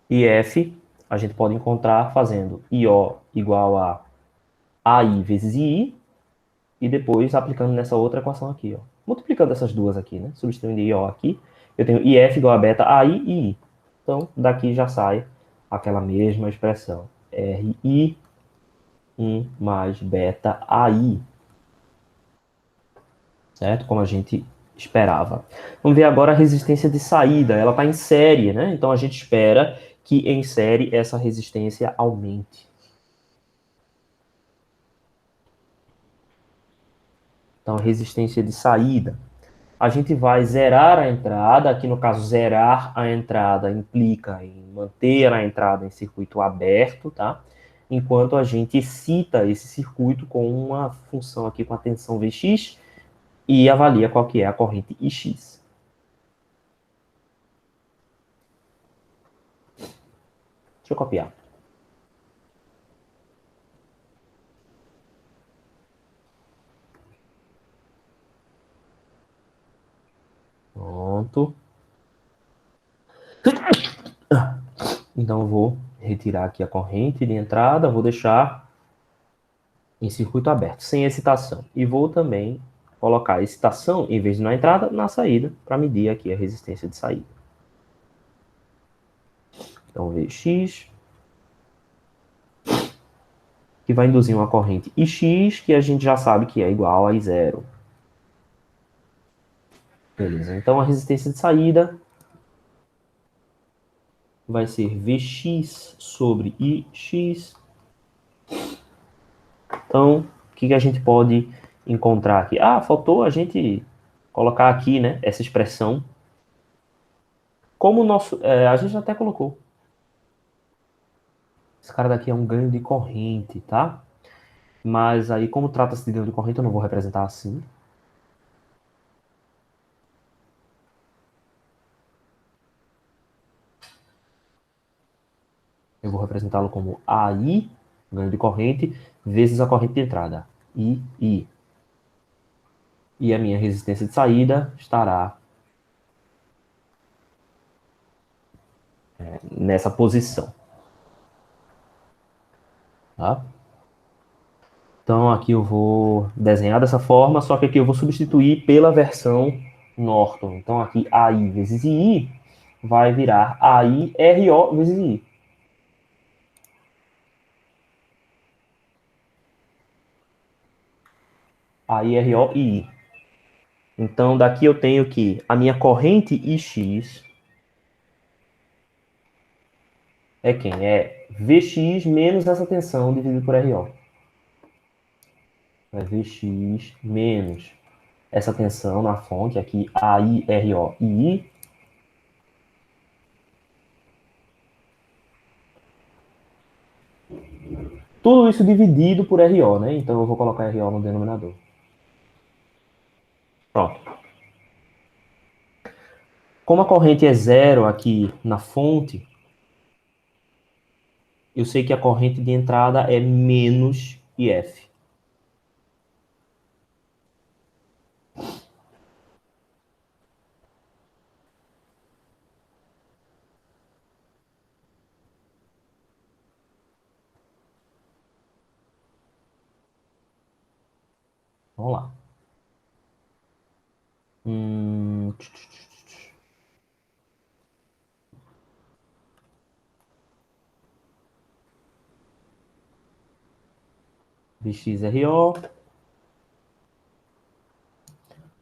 IF a gente pode encontrar fazendo IO igual a AI vezes II, e depois aplicando nessa outra equação aqui, ó. Multiplicando essas duas aqui, né? Substituindo IO aqui, eu tenho IF igual a beta AI e I. Então, daqui já sai aquela mesma expressão. RI 1 mais beta AI. Certo? Como a gente esperava. Vamos ver agora a resistência de saída. Ela está em série, né? Então, a gente espera que em série essa resistência aumente. Então, resistência de saída. A gente vai zerar a entrada, aqui no caso, zerar a entrada implica em manter a entrada em circuito aberto, tá? Enquanto a gente excita esse circuito com uma função aqui com a tensão Vx e avalia qual que é a corrente Ix. Deixa eu copiar. Pronto. Então, eu vou retirar aqui a corrente de entrada, vou deixar em circuito aberto, sem excitação. E vou também colocar a excitação, em vez de na entrada, na saída, para medir aqui a resistência de saída. Então, Vx, que vai induzir uma corrente Ix, que a gente já sabe que é igual a I0. Beleza, então a resistência de saída vai ser Vx sobre Ix. Então, o que a gente pode encontrar aqui? Ah, faltou a gente colocar aqui, né, essa expressão. Como o nosso... a gente até colocou. Esse cara daqui é um ganho de corrente, tá? Mas aí, como trata-se de ganho de corrente, eu não vou representar assim. Eu vou representá-lo como AI, ganho de corrente, vezes a corrente de entrada. I. E a minha resistência de saída estará nessa posição. Tá? Então aqui eu vou desenhar dessa forma, só que aqui eu vou substituir pela versão Norton. Então aqui AI vezes I vai virar AI RO vezes I. AI RO e I. Então daqui eu tenho que a minha corrente Ix é quem? É Vx menos essa tensão dividido por RO. É Vx menos essa tensão na fonte, aqui AI, RO e I. Tudo isso dividido por RO, né? Então eu vou colocar RO no denominador. Pronto. Como a corrente é zero aqui na fonte, eu sei que a corrente de entrada é menos IF. Vamos lá. Hum... VXRO,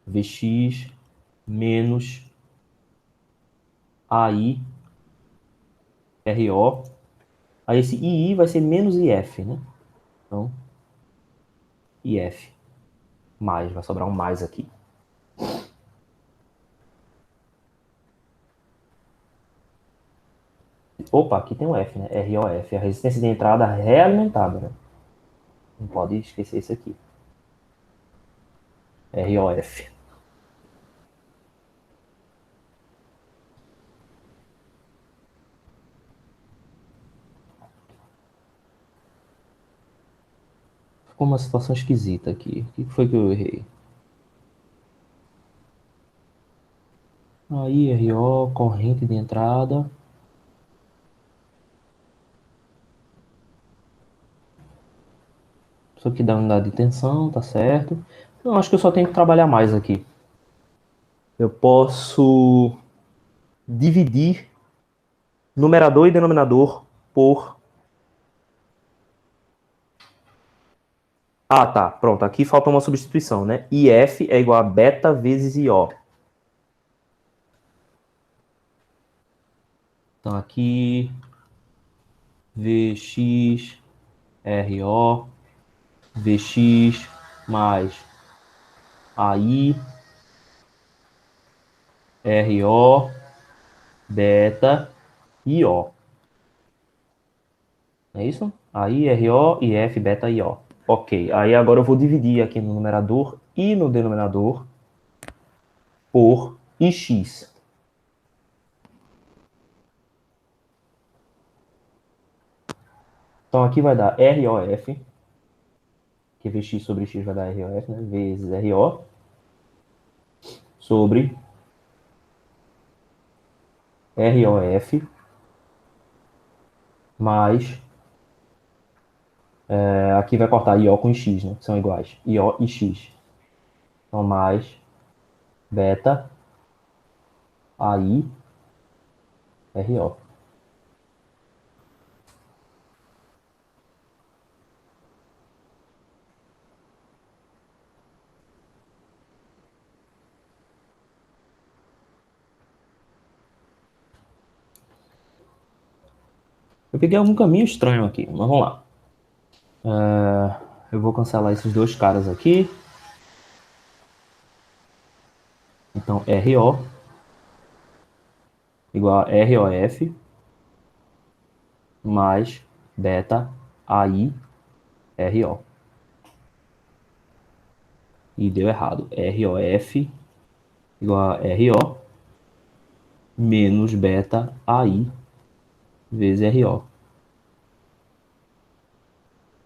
Vx menos AI, RO. Aí esse II vai ser menos IF, né? Então, IF mais, vai sobrar um mais aqui. Opa, aqui tem um F, né? ROF, a resistência de entrada realimentada, né? Não pode esquecer isso aqui. ROF. Ficou uma situação esquisita aqui. O que foi que eu errei? Aí, RO, corrente de entrada. Isso aqui dá unidade de tensão, tá certo. Então, acho que eu só tenho que trabalhar mais aqui. Eu posso dividir numerador e denominador por... Ah, tá. Pronto. Aqui falta uma substituição, né? IF é igual a beta vezes IO. Então, aqui Vx, RO, Vx mais AI, RO, beta e O. É isso? Aí RO e F, beta e O. Ok, aí agora eu vou dividir aqui no numerador e no denominador por Ix. Então aqui vai dar ROF, que Vx sobre X vai dar ROF, né? Vezes RO, sobre ROF, mais, aqui vai cortar IO com X, né? Que são iguais, IO e X. Então mais beta AI RO. Eu peguei algum caminho estranho aqui, mas vamos lá. Eu vou cancelar esses dois caras aqui. Então, RO igual a ROF mais beta AI RO. E deu errado. ROF igual a RO menos beta AI vezes RO.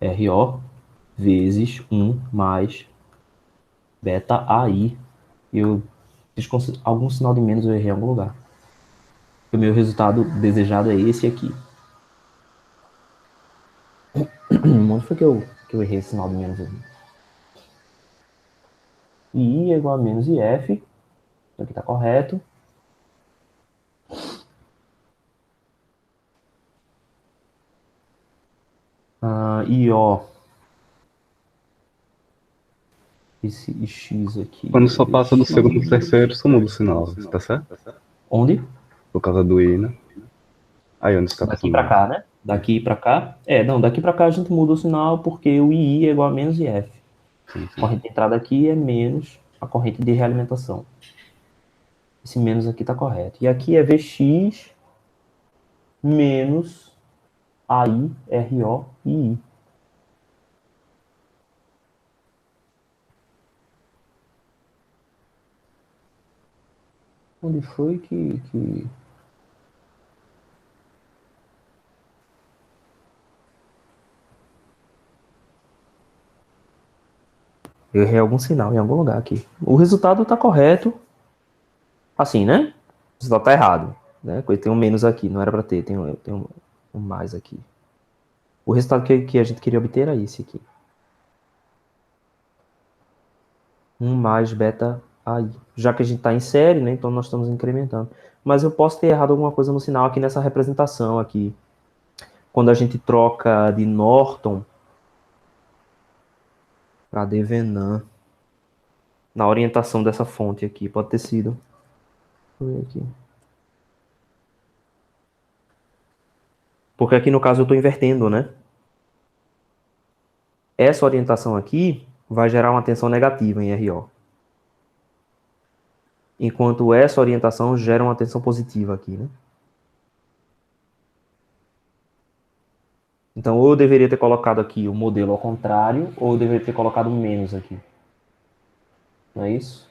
RO vezes 1 mais beta AI. Eu fiz algum sinal de menos, eu errei em algum lugar. O meu resultado desejado é esse aqui. Onde foi que eu errei esse sinal de menos aqui? I é igual a menos IF. Isso aqui está correto. IO. Esse X aqui. Quando só passa do X. segundo pro terceiro, só muda o sinal, tá certo? Onde? Por causa do I, né? Aí onde você tá Daqui passando para mal? cá, né? Daqui para cá. Não, daqui para cá a gente muda o sinal porque o II é igual a menos IF. Sim, A sim. corrente de entrada aqui é menos a corrente de realimentação. Esse menos aqui está correto. E aqui é Vx menos AI, RO e I. Onde foi que... Eu errei algum sinal em algum lugar aqui. O resultado está correto. Assim, né? O resultado está errado. Né? Tem um menos aqui, não era para ter. Tem um mais aqui. O resultado que a gente queria obter era esse aqui. 1 mais beta AI. Já que a gente está em série, né? Então nós estamos incrementando. Mas eu posso ter errado alguma coisa no sinal aqui nessa representação aqui. Quando a gente troca de Norton para Devenan. Na orientação dessa fonte aqui. Pode ter sido. Deixa eu ver aqui. Porque aqui no caso eu estou invertendo, né? Essa orientação aqui vai gerar uma tensão negativa em RO. Enquanto essa orientação gera uma tensão positiva aqui, né? Então, ou eu deveria ter colocado aqui o modelo ao contrário, ou eu deveria ter colocado menos aqui. Não é isso?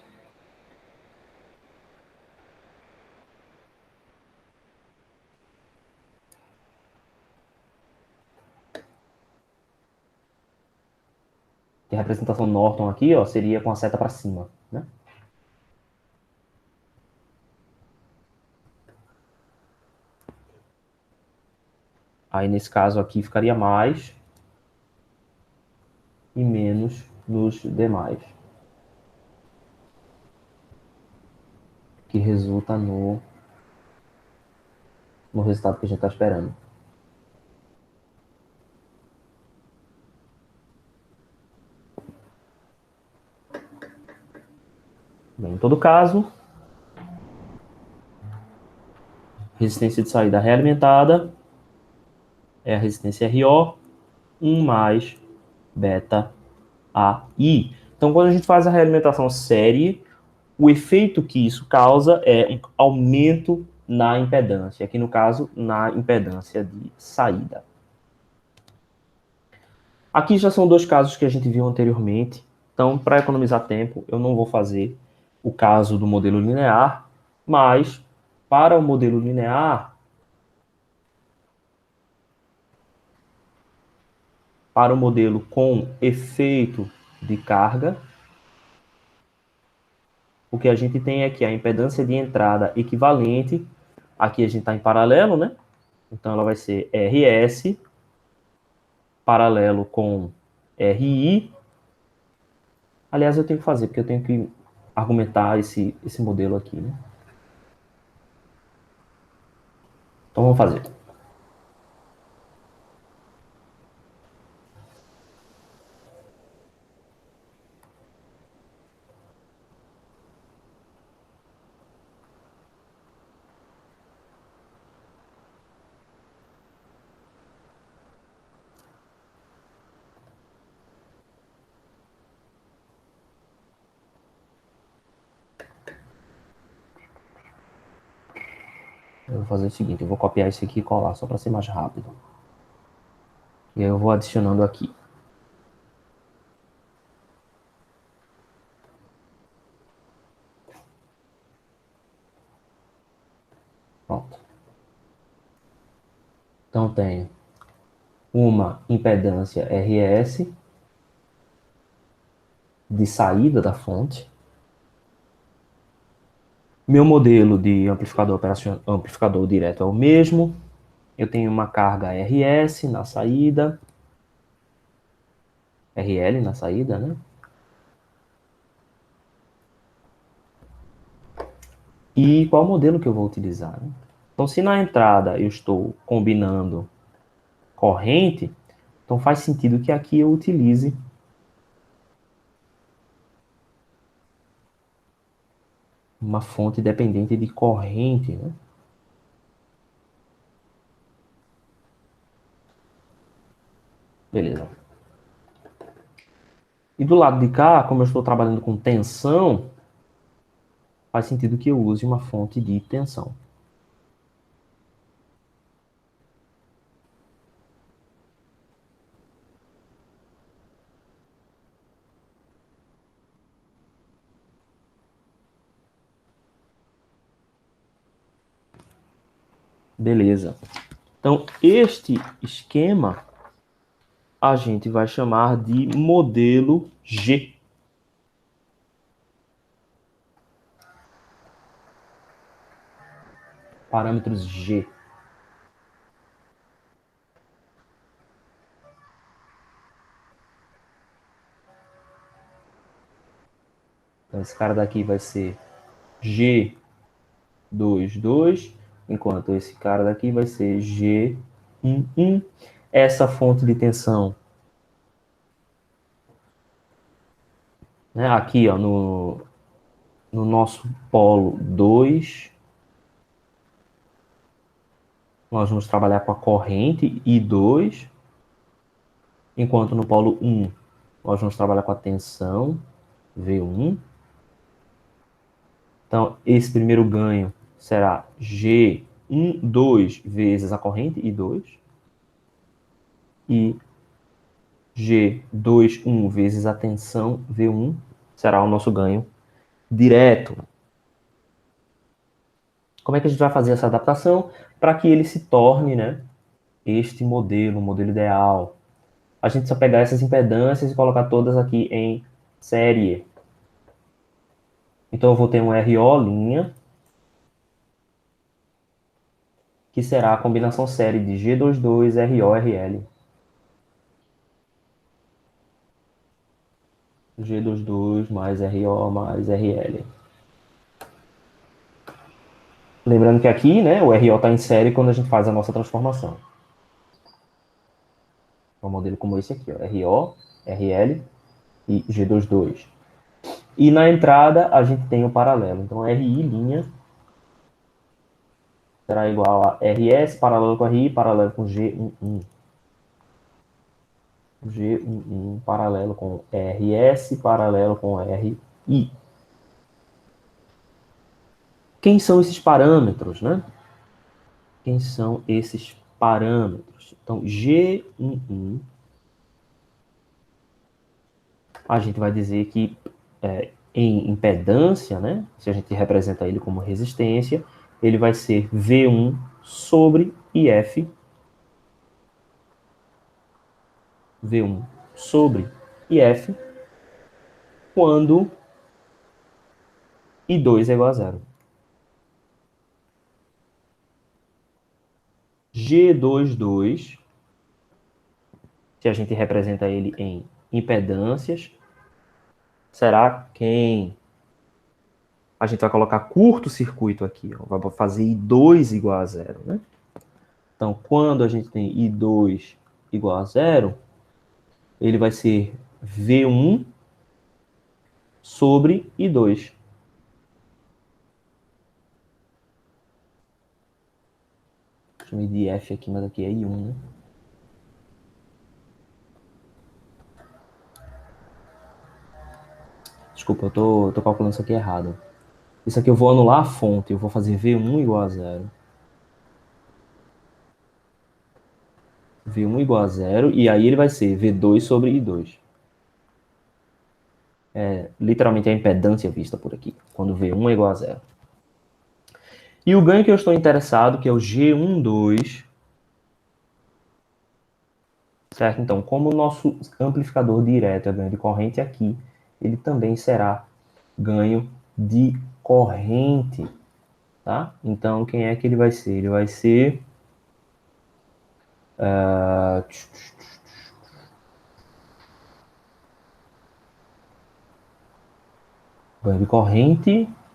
E a representação Norton aqui, ó, seria com a seta para cima, né? Aí, nesse caso aqui, ficaria mais e menos nos demais. Que resulta no resultado que a gente está esperando. Bem, em todo caso, resistência de saída realimentada é a resistência RO, 1 mais beta AI. Então, quando a gente faz a realimentação série, o efeito que isso causa é um aumento na impedância, aqui no caso, na impedância de saída. Aqui já são dois casos que a gente viu anteriormente, então, para economizar tempo, eu não vou fazer o caso do modelo linear, mas para o modelo linear, para o modelo com efeito de carga, o que a gente tem é que a impedância de entrada equivalente, aqui a gente está em paralelo, né? Então ela vai ser RS paralelo com RI. Aliás, eu tenho que fazer, porque eu tenho que argumentar esse modelo aqui, né? Então vamos fazer. Eu vou fazer o seguinte, eu vou copiar isso aqui e colar, só para ser mais rápido. E aí eu vou adicionando aqui. Pronto. Então tenho uma impedância RS de saída da fonte. Meu modelo de amplificador direto é o mesmo. Eu tenho uma carga RS na saída. RL na saída, né? E qual modelo que eu vou utilizar, né? Então, se na entrada eu estou combinando corrente, então faz sentido que aqui eu utilize uma fonte dependente de corrente, né? Beleza. E do lado de cá, como eu estou trabalhando com tensão, faz sentido que eu use uma fonte de tensão. Beleza. Então, este esquema a gente vai chamar de modelo G. Parâmetros G. Então, esse cara daqui vai ser G22, enquanto esse cara daqui vai ser G11. Essa fonte de tensão, né, aqui ó, no nosso polo 2, nós vamos trabalhar com a corrente I2, enquanto no polo 1 nós vamos trabalhar com a tensão V1. Então, esse primeiro ganho será G12 vezes a corrente I2 e G21 vezes a tensão V1 será o nosso ganho direto. Como é que a gente vai fazer essa adaptação para que ele se torne, né, este modelo, o modelo ideal? A gente só pegar essas impedâncias e colocar todas aqui em série. Então eu vou ter um RO', que será a combinação série de G22, RO, RL. G22 mais RO mais RL. Lembrando que aqui, né, o RO está em série quando a gente faz a nossa transformação. Um modelo como esse aqui, ó, RO, RL e G22. E na entrada a gente tem o paralelo. Então RI' será igual a RS paralelo com RI paralelo com G11. G11 paralelo com RS paralelo com RI. Quem são esses parâmetros, né? Quem são esses parâmetros? Então, G11, a gente vai dizer que em impedância, né? Se a gente representa ele como resistência, ele vai ser V1 sobre IF. V1 sobre IF quando I2 é igual a zero. G22, se a gente representa ele em impedâncias, será quem? A gente vai colocar curto-circuito aqui, ó, vai fazer I2 igual a zero, né? Então, quando a gente tem I2 igual a zero, ele vai ser V1 sobre I2. Chamei de F aqui, mas aqui é I1, né? Desculpa, eu tô calculando isso aqui errado. Isso aqui eu vou anular a fonte, eu vou fazer V1 igual a zero. V1 igual a zero, e aí ele vai ser V2 sobre I2. Literalmente a impedância vista por aqui, quando V1 é igual a zero. E o ganho que eu estou interessado, que é o G12, certo? Então, como o nosso amplificador direto é ganho de corrente aqui, ele também será ganho de corrente, tá? Então, quem é que ele vai ser? Ele vai ser...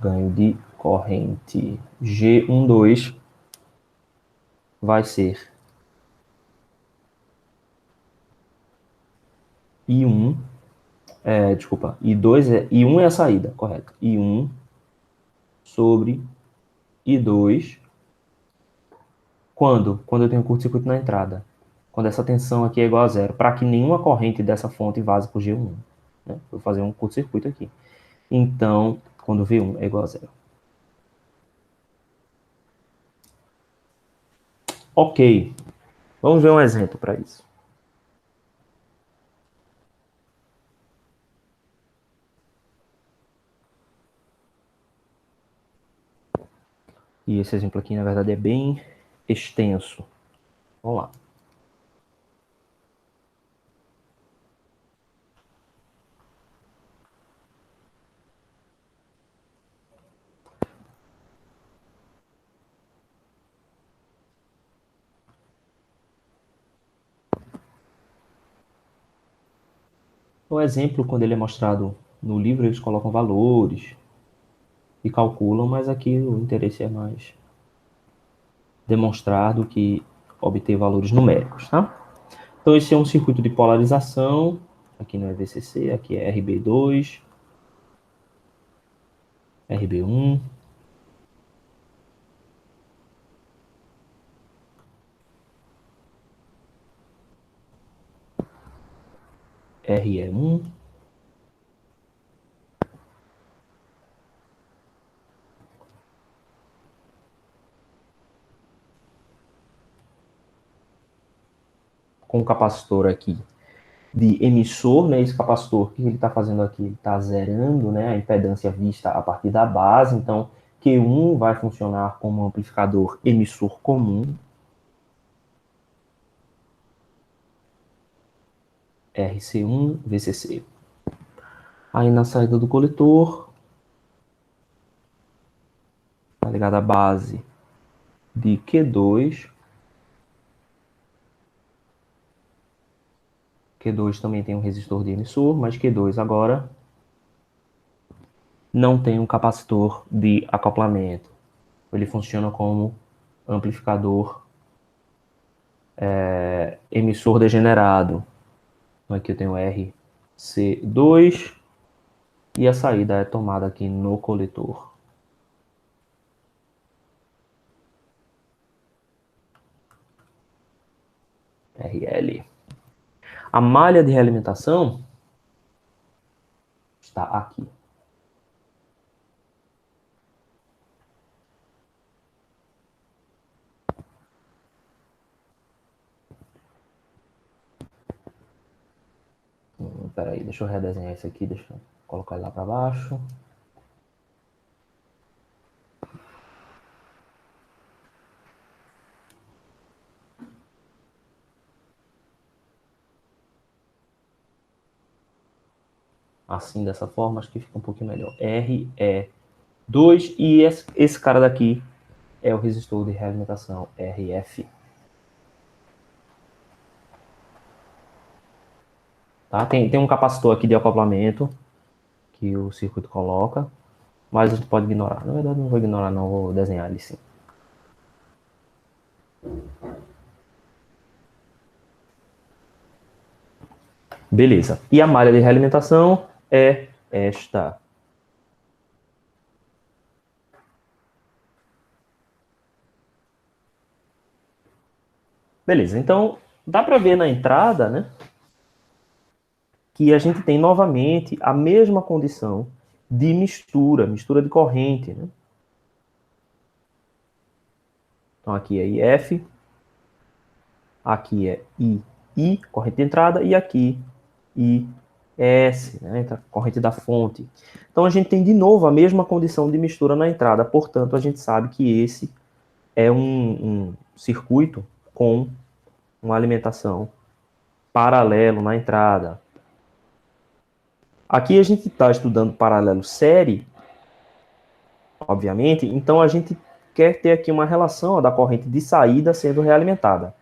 ganho de corrente, G12 vai ser I1, desculpa, I1 é a saída, correto. I1 sobre I2, quando? Quando eu tenho curto-circuito na entrada. Quando essa tensão aqui é igual a zero, para que nenhuma corrente dessa fonte vaze por G1. Né? Vou fazer um curto-circuito aqui. Então, quando V1 é igual a zero. Ok, vamos ver um exemplo para isso. E esse exemplo aqui, na verdade, é bem extenso. Vamos lá. O exemplo, quando ele é mostrado no livro, eles colocam valores e calculam, mas aqui o interesse é mais demonstrar do que obter valores numéricos, tá? Então, esse é um circuito de polarização. Aqui não é VCC, aqui é RB2, RB1. RE1. Com o capacitor aqui de emissor, né? Esse capacitor, o que ele está fazendo aqui? Ele está zerando, né, a impedância vista a partir da base. Então, Q1 vai funcionar como um amplificador emissor comum. RC1, VCC. Aí na saída do coletor, está ligada à base de Q2. Q2 também tem um resistor de emissor, mas Q2 agora não tem um capacitor de acoplamento. Ele funciona como amplificador emissor degenerado. Aqui eu tenho RC2 e a saída é tomada aqui no coletor. RL. A malha de realimentação está aqui. Peraí, deixa eu redesenhar isso aqui, deixa eu colocar ele lá para baixo. Assim, dessa forma, acho que fica um pouquinho melhor. RE2 e esse cara daqui é o resistor de realimentação RF. Tá? Tem um capacitor aqui de acoplamento que o circuito coloca, mas a gente pode ignorar. Na verdade, não vou ignorar, não, vou desenhar ele sim. Beleza. E a malha de realimentação é esta. Beleza, então dá para ver na entrada, né, que a gente tem novamente a mesma condição de mistura de corrente, né? Então aqui é IF, aqui é I, corrente de entrada, e aqui IS, né, corrente da fonte. Então a gente tem de novo a mesma condição de mistura na entrada, portanto a gente sabe que esse é um circuito com uma alimentação paralelo na entrada. Aqui a gente está estudando paralelo série, obviamente, então a gente quer ter aqui uma relação ó, da corrente de saída sendo realimentada.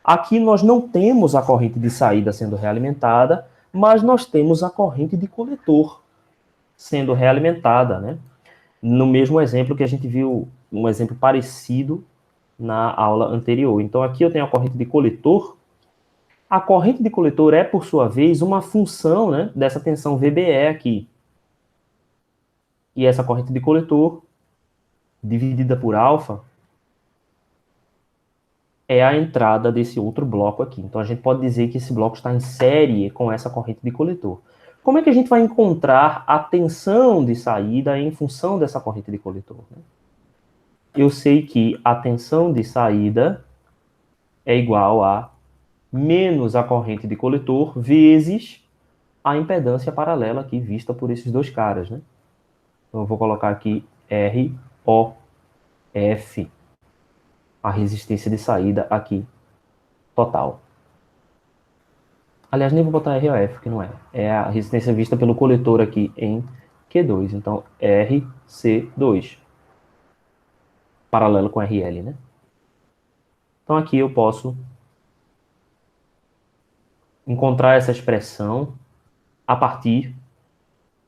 Aqui nós não temos a corrente de saída sendo realimentada, mas nós temos a corrente de coletor sendo realimentada, né? No mesmo exemplo que a gente viu, um exemplo parecido na aula anterior. Então aqui eu tenho a corrente de coletor. A corrente de coletor é, por sua vez, uma função, né, dessa tensão VBE aqui. E essa corrente de coletor, dividida por alfa, é a entrada desse outro bloco aqui. Então a gente pode dizer que esse bloco está em série com essa corrente de coletor. Como é que a gente vai encontrar a tensão de saída em função dessa corrente de coletor, né? Eu sei que a tensão de saída é igual a menos a corrente de coletor vezes a impedância paralela aqui vista por esses dois caras, né? Então eu vou colocar aqui ROF, a resistência de saída aqui total. Aliás, nem vou botar ROF, que não é. É a resistência vista pelo coletor aqui em Q2. Então, RC2. Paralelo com RL, né? Então, aqui eu posso encontrar essa expressão a partir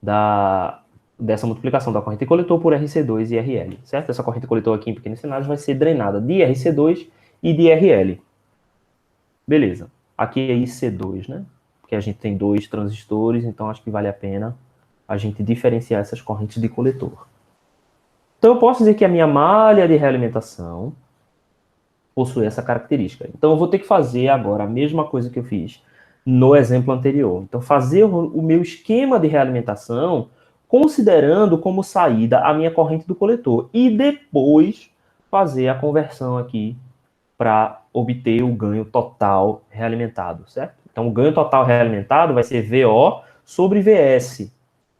dessa multiplicação da corrente coletor por RC2 e RL, certo? Essa corrente coletor aqui em pequenos sinais vai ser drenada de RC2 e de RL. Beleza. Aqui é IC2, né? Porque a gente tem dois transistores, então acho que vale a pena a gente diferenciar essas correntes de coletor. Então eu posso dizer que a minha malha de realimentação possui essa característica. Então eu vou ter que fazer agora a mesma coisa que eu fiz no exemplo anterior. Então fazer o meu esquema de realimentação considerando como saída a minha corrente do coletor e depois fazer a conversão aqui para obter o ganho total realimentado, certo? Então o ganho total realimentado vai ser VO sobre VS.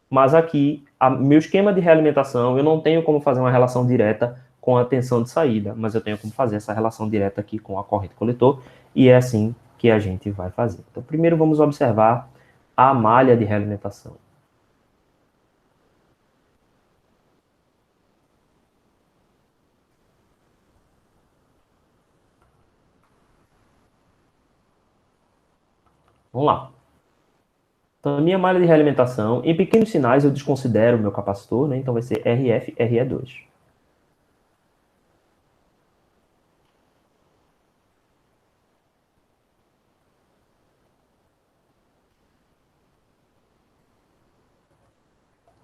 Mas aqui, meu esquema de realimentação, eu não tenho como fazer uma relação direta com a tensão de saída, mas eu tenho como fazer essa relação direta aqui com a corrente coletor, e é assim que a gente vai fazer. Então, primeiro vamos observar a malha de realimentação. Vamos lá. Então, a minha malha de realimentação, em pequenos sinais eu desconsidero o meu capacitor, né? Então vai ser RF, RE2.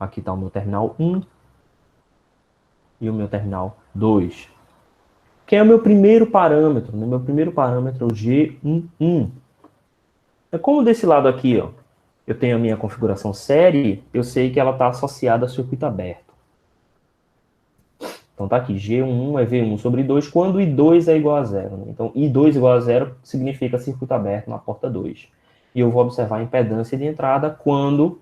Aqui está o meu terminal 1 e o meu terminal 2. Quem é o meu primeiro parâmetro? Meu primeiro parâmetro é o G11. É como desse lado aqui, ó, eu tenho a minha configuração série, eu sei que ela está associada a circuito aberto. Então tá aqui, G11 é V1 sobre 2, quando I2 é igual a zero. Né? Então, I2 igual a zero significa circuito aberto na porta 2. E eu vou observar a impedância de entrada quando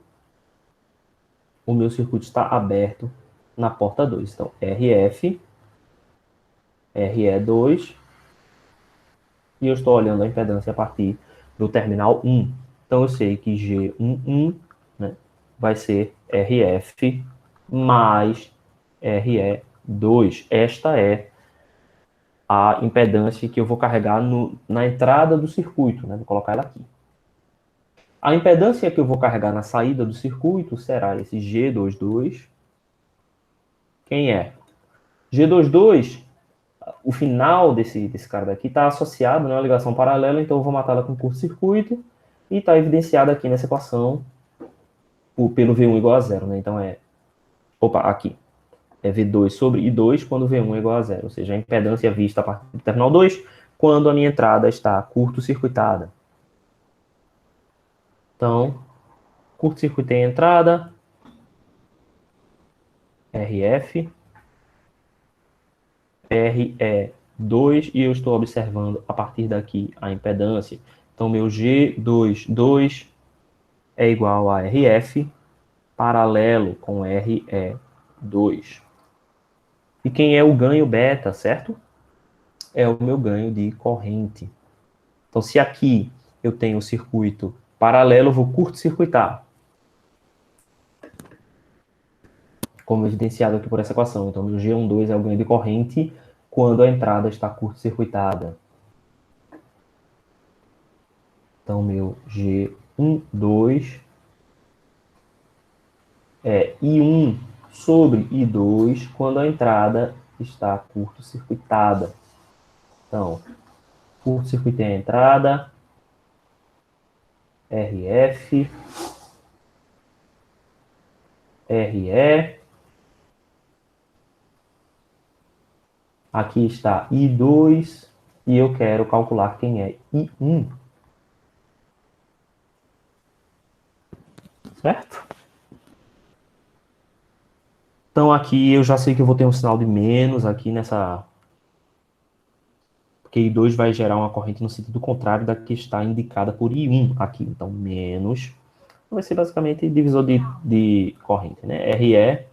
o meu circuito está aberto na porta 2. Então, RF, RE2, e eu estou olhando a impedância a partir do terminal 1. Então, eu sei que G11, né, vai ser RF mais RE2. Esta é a impedância que eu vou carregar na entrada do circuito, né? Vou colocar ela aqui. A impedância que eu vou carregar na saída do circuito será esse G22. Quem é? G22, o final desse cara daqui está associado, né, a uma ligação paralela, então eu vou matá-la com curto-circuito e está evidenciado aqui nessa equação pelo V1 igual a zero. Né? Então aqui. É V2 sobre I2 quando V1 é igual a zero. Ou seja, a impedância vista a partir do terminal 2 quando a minha entrada está curto-circuitada. Então, curto-circuitei a entrada, RF, RE2, e eu estou observando a partir daqui a impedância. Então, meu G22 é igual a RF, paralelo com RE2. E quem é o ganho beta, certo? É o meu ganho de corrente. Então, se aqui eu tenho o circuito paralelo, eu vou curto-circuitar. Como evidenciado aqui por essa equação. Então, meu G12 é o ganho de corrente quando a entrada está curto-circuitada. Então, meu G12 é I1 sobre I2 quando a entrada está curto-circuitada. Então, curto-circuitei a entrada, RF, RE. Aqui está I2 e eu quero calcular quem é I1. Certo? Então aqui eu já sei que eu vou ter um sinal de menos aqui nessa... Porque I2 vai gerar uma corrente no sentido contrário da que está indicada por I1 aqui. Então, menos vai ser basicamente divisor de corrente, né? RE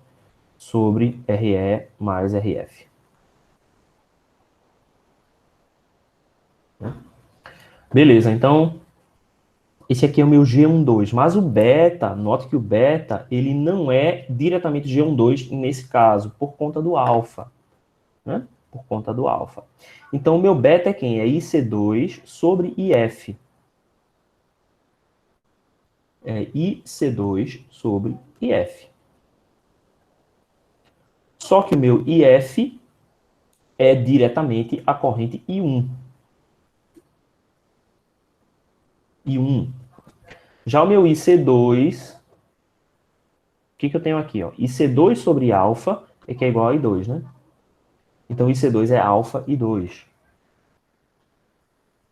sobre RE mais RF. Beleza, então esse aqui é o meu G12, mas o beta, note que o beta, ele não é diretamente G12 nesse caso, por conta do alfa, né? Por conta do alfa. Então, o meu beta é quem? É IC2 sobre IF. É IC2 sobre IF. Só que o meu IF é diretamente a corrente I1. I1. Já o meu IC2, o que eu tenho aqui? Ó? IC2 sobre alfa é que é igual a I2, né? Então, IC2 é alfa I2.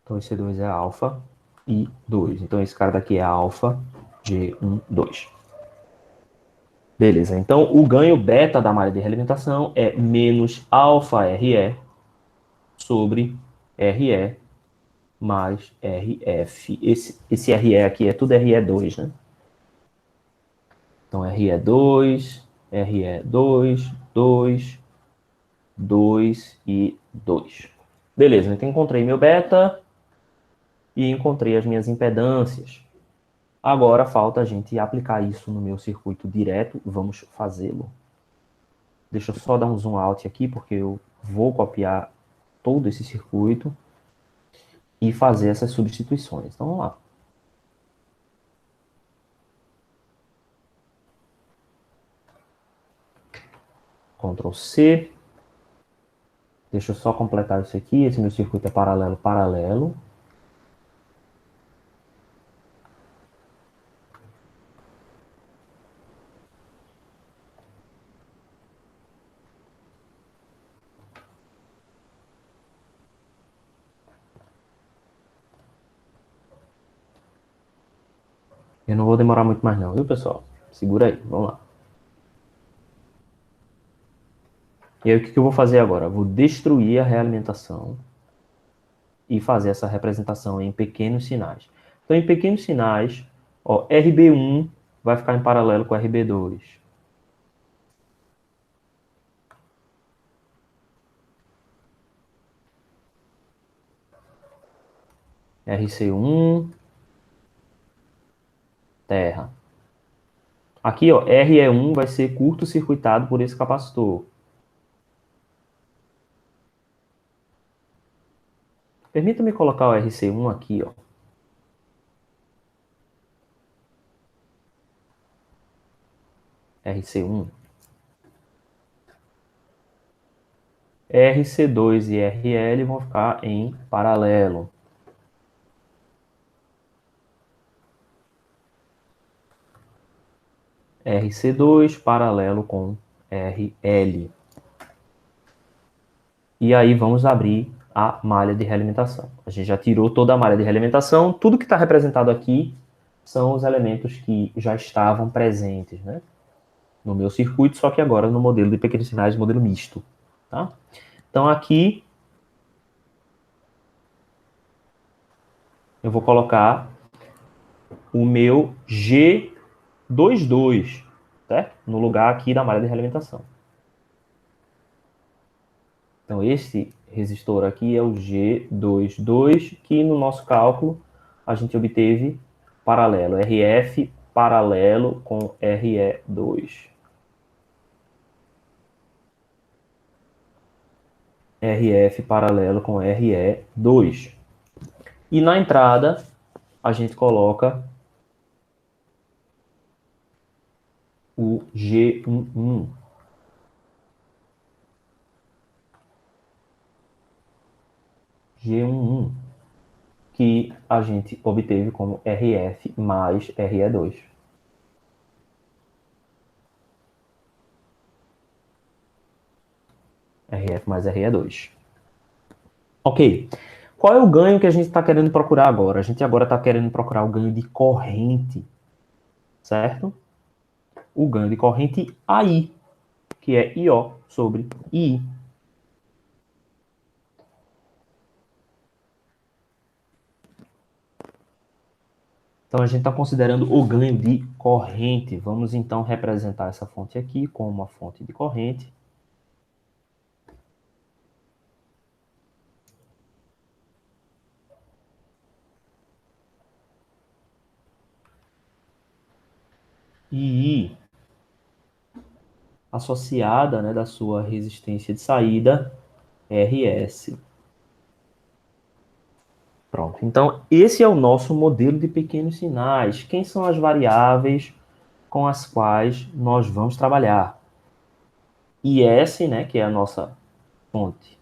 Então, IC2 é alfa I2. Então, esse cara daqui é alfa G12. Beleza. Então, o ganho beta da malha de realimentação é menos alfa RE sobre RE mais RF. Esse RE aqui é tudo RE2, né? Então, RE2, RE2, 2, 2 e 2. Beleza, então encontrei meu beta e encontrei as minhas impedâncias. Agora falta a gente aplicar isso no meu circuito direto. Vamos fazê-lo. Deixa eu só dar um zoom out aqui, porque eu vou copiar todo esse circuito e fazer essas substituições. Então, vamos lá. Ctrl C. Deixa eu só completar isso aqui. Esse meu circuito é paralelo, paralelo. Eu não vou demorar muito mais não, viu, pessoal? Segura aí, vamos lá. E aí, o que eu vou fazer agora? Eu vou destruir a realimentação e fazer essa representação em pequenos sinais. Então, em pequenos sinais, ó, RB1 vai ficar em paralelo com RB2. RC1, terra. Aqui, ó, RE1 vai ser curto-circuitado por esse capacitor. Permita-me colocar o RC1 aqui, ó. RC1. RC2 e RL vão ficar em paralelo. RC2 paralelo com RL. E aí vamos abrir a malha de realimentação. A gente já tirou toda a malha de realimentação. Tudo que está representado aqui são os elementos que já estavam presentes, né, no meu circuito, só que agora no modelo de pequenos sinais, modelo misto. Tá? Então aqui eu vou colocar o meu G22, certo? No lugar aqui da malha de realimentação. Então, esse resistor aqui é o G22, que no nosso cálculo a gente obteve paralelo, RF paralelo com RE2. RF paralelo com RE2. E na entrada, a gente coloca o G11. G11, que a gente obteve como RF mais RE2. RF mais RE2. Ok. Qual é o ganho que a gente está querendo procurar agora? A gente agora está querendo procurar o ganho de corrente, certo? O ganho de corrente AI, que é IO sobre I. Então, a gente está considerando o ganho de corrente. Vamos, então, representar essa fonte aqui como uma fonte de corrente. E I associada, né, da sua resistência de saída, RS. Pronto. Então, esse é o nosso modelo de pequenos sinais. Quem são as variáveis com as quais nós vamos trabalhar? IS, né, que é a nossa fonte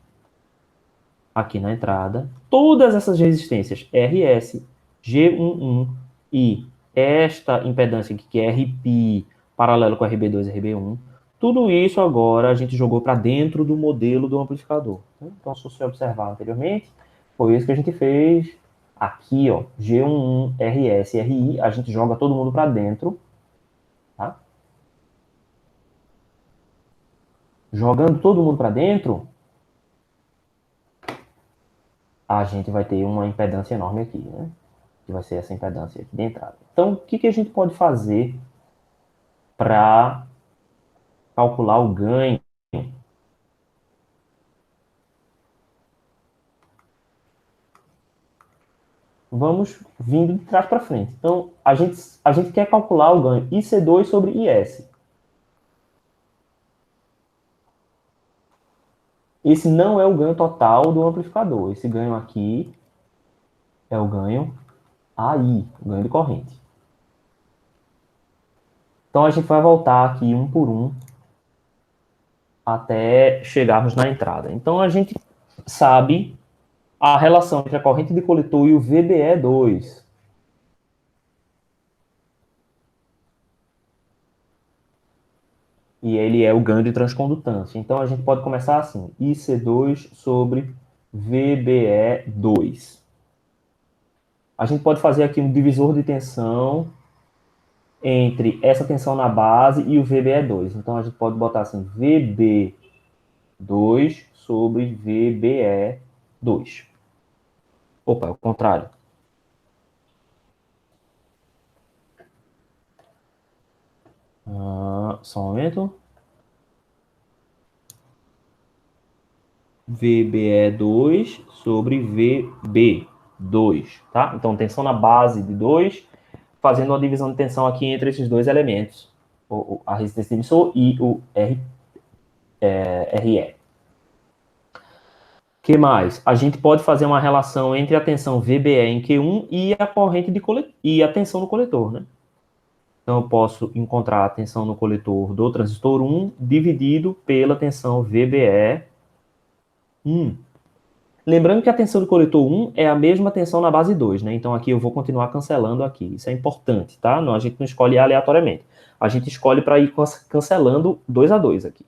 aqui na entrada. Todas essas resistências, RS, G11 e esta impedância aqui, que é RP, paralelo com RB2 e RB1, tudo isso agora a gente jogou para dentro do modelo do amplificador. Então, se você observar anteriormente, foi isso que a gente fez aqui, ó, G11, RS, RI, a gente joga todo mundo para dentro, tá? Jogando todo mundo para dentro, a gente vai ter uma impedância enorme aqui, né? Que vai ser essa impedância aqui de entrada. Então, o que a gente pode fazer para calcular o ganho? Vamos vindo de trás para frente. Então, a gente quer calcular o ganho IC2 sobre IS. Esse não é o ganho total do amplificador. Esse ganho aqui é o ganho AI, o ganho de corrente. Então, a gente vai voltar aqui um por um até chegarmos na entrada. Então, a gente sabe a relação entre a corrente de coletor e o VBE2. E ele é o ganho de transcondutância. Então, a gente pode começar assim, IC2 sobre VBE2. A gente pode fazer aqui um divisor de tensão entre essa tensão na base e o VBE2. Então, a gente pode botar assim, VB2 sobre VBE2. Opa, é o contrário. Só um momento. VBE2 sobre VB2, tá? Então, tensão na base de 2, fazendo uma divisão de tensão aqui entre esses dois elementos, a resistência de emissor e o RE. Que mais? A gente pode fazer uma relação entre a tensão VBE em Q1 e a corrente de e a tensão no coletor, né? Então, eu posso encontrar a tensão no coletor do transistor 1 dividido pela tensão VBE 1. Lembrando que a tensão do coletor 1 é a mesma tensão na base 2, né? Então, aqui eu vou continuar cancelando aqui. Isso é importante, tá? Não, a gente não escolhe aleatoriamente. A gente escolhe para ir cancelando 2 a 2 aqui.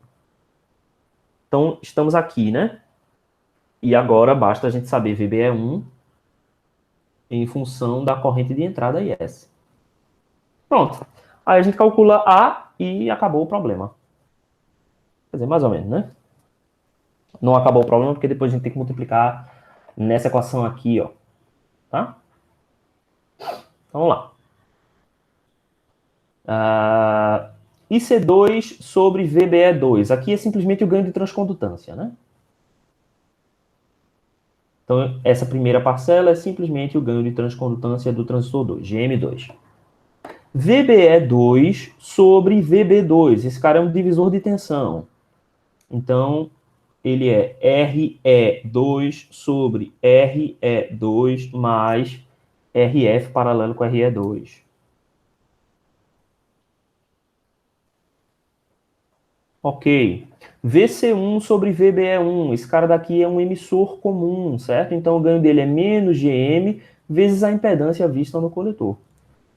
Então, estamos aqui, né? E agora basta a gente saber VBE1 em função da corrente de entrada IS. Pronto. Aí a gente calcula A e acabou o problema. Quer dizer, mais ou menos, né? Não acabou o problema porque depois a gente tem que multiplicar nessa equação aqui, ó. Tá? Então, vamos lá. IC2 sobre VBE2. Aqui é simplesmente o ganho de transcondutância, né? Então, essa primeira parcela é simplesmente o ganho de transcondutância do transistor 2, GM2. VBE2 sobre VB2. Esse cara é um divisor de tensão. Então, ele é RE2 sobre RE2 mais RF paralelo com RE2. Ok. VC1 sobre VBE1. Esse cara daqui é um emissor comum, certo? Então, o ganho dele é menos GM vezes a impedância vista no coletor.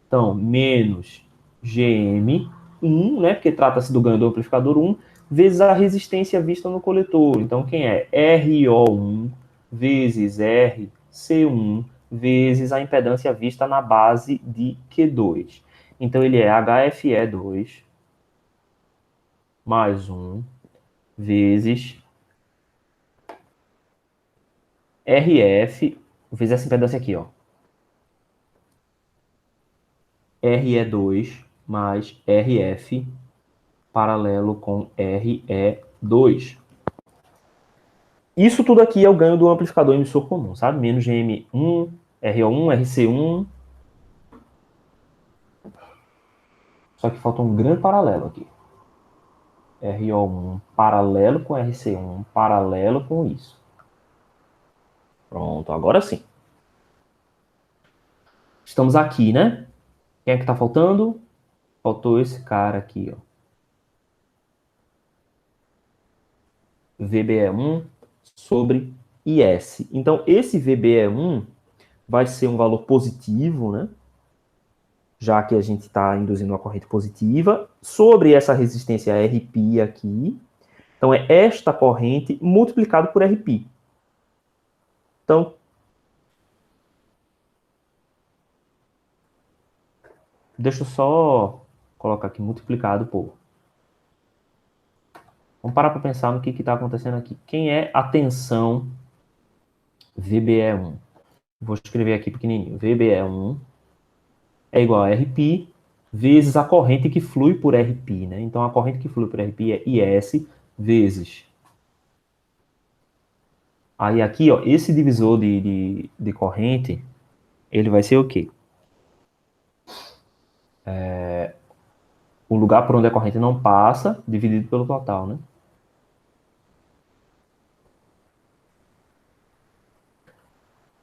Então, menos GM1, né? Porque trata-se do ganho do amplificador 1, vezes a resistência vista no coletor. Então, quem é? RO1 vezes RC1 vezes a impedância vista na base de Q2. Então, ele é HFE2 mais 1 vezes RF, vezes essa impedância aqui, ó. RE2 mais RF paralelo com RE2. Isso tudo aqui é o ganho do amplificador emissor comum, sabe? Menos GM1, RO1, RC1. Só que falta um grande paralelo aqui. RO1 paralelo com RC1, paralelo com isso. Pronto, agora sim. Estamos aqui, né? Quem é que tá faltando? Faltou esse cara aqui, ó. VBE1 sobre IS. Então, esse VBE1 vai ser um valor positivo, né? Já que a gente está induzindo uma corrente positiva, sobre essa resistência Rπ aqui. Então, é esta corrente multiplicado por Rπ. Então, deixa eu só colocar aqui multiplicado por. Vamos parar para pensar no que está acontecendo aqui. Quem é a tensão VBE1? Vou escrever aqui pequenininho. VBE1 é igual a Rπ vezes a corrente que flui por Rπ, né? Então, a corrente que flui por Rπ é IS vezes. Aí aqui, ó, esse divisor de corrente, ele vai ser o quê? O lugar por onde a corrente não passa, dividido pelo total, né?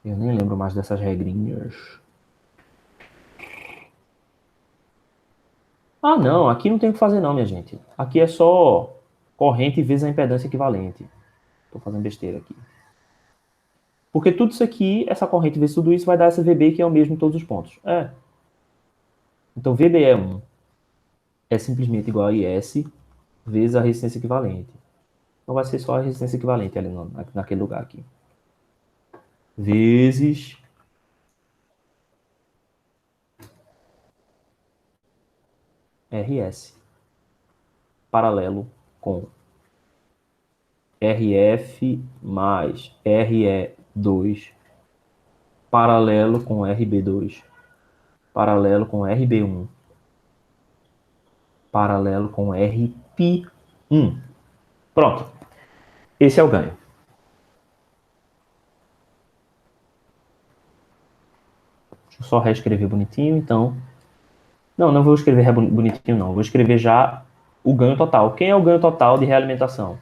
Eu nem lembro mais dessas regrinhas. Ah, não, aqui não tem o que fazer não, minha gente. Aqui é só corrente vezes a impedância equivalente. Tô fazendo besteira aqui. Porque tudo isso aqui, essa corrente vezes tudo isso, vai dar essa VB que é o mesmo em todos os pontos. É. Então, VBE1 é simplesmente igual a IS vezes a resistência equivalente. Então, vai ser só a resistência equivalente ali naquele lugar aqui. Vezes RS, paralelo com RF mais RE2, paralelo com RB2, paralelo com RB1, paralelo com RP1. Pronto. Esse é o ganho. Deixa eu só reescrever bonitinho, então. Não vou escrever bonitinho, não. Vou escrever já o ganho total. Quem é o ganho total de realimentação?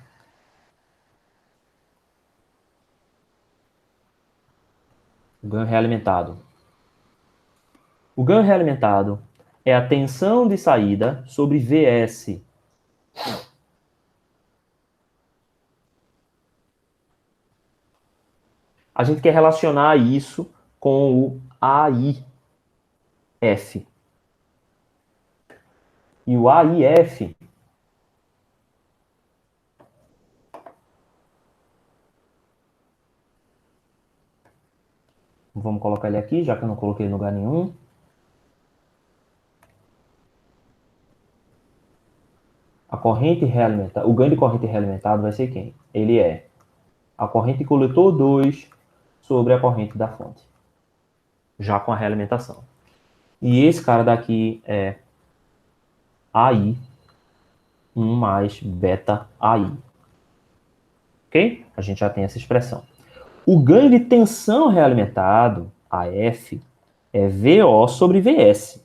O ganho realimentado. O ganho realimentado é a tensão de saída sobre Vs. A gente quer relacionar isso com o AIF. E o AIF vamos colocar ele aqui, já que eu não coloquei em lugar nenhum. A corrente realimentada, o ganho de corrente realimentado vai ser quem? Ele é a corrente coletor 2 sobre a corrente da fonte, já com a realimentação. E esse cara daqui é AI 1 mais beta AI. Ok? A gente já tem essa expressão. O ganho de tensão realimentado, AF, é VO sobre VS.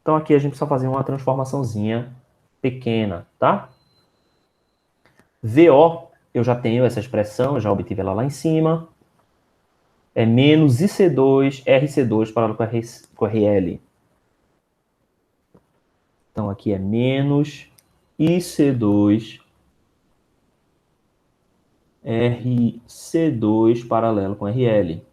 Então aqui a gente precisa fazer uma transformaçãozinha pequena, tá? VO, eu já tenho essa expressão, eu já obtive ela lá em cima. É menos IC2, RC2 paralelo com RL. Então aqui é menos IC2, RC2 paralelo com RL.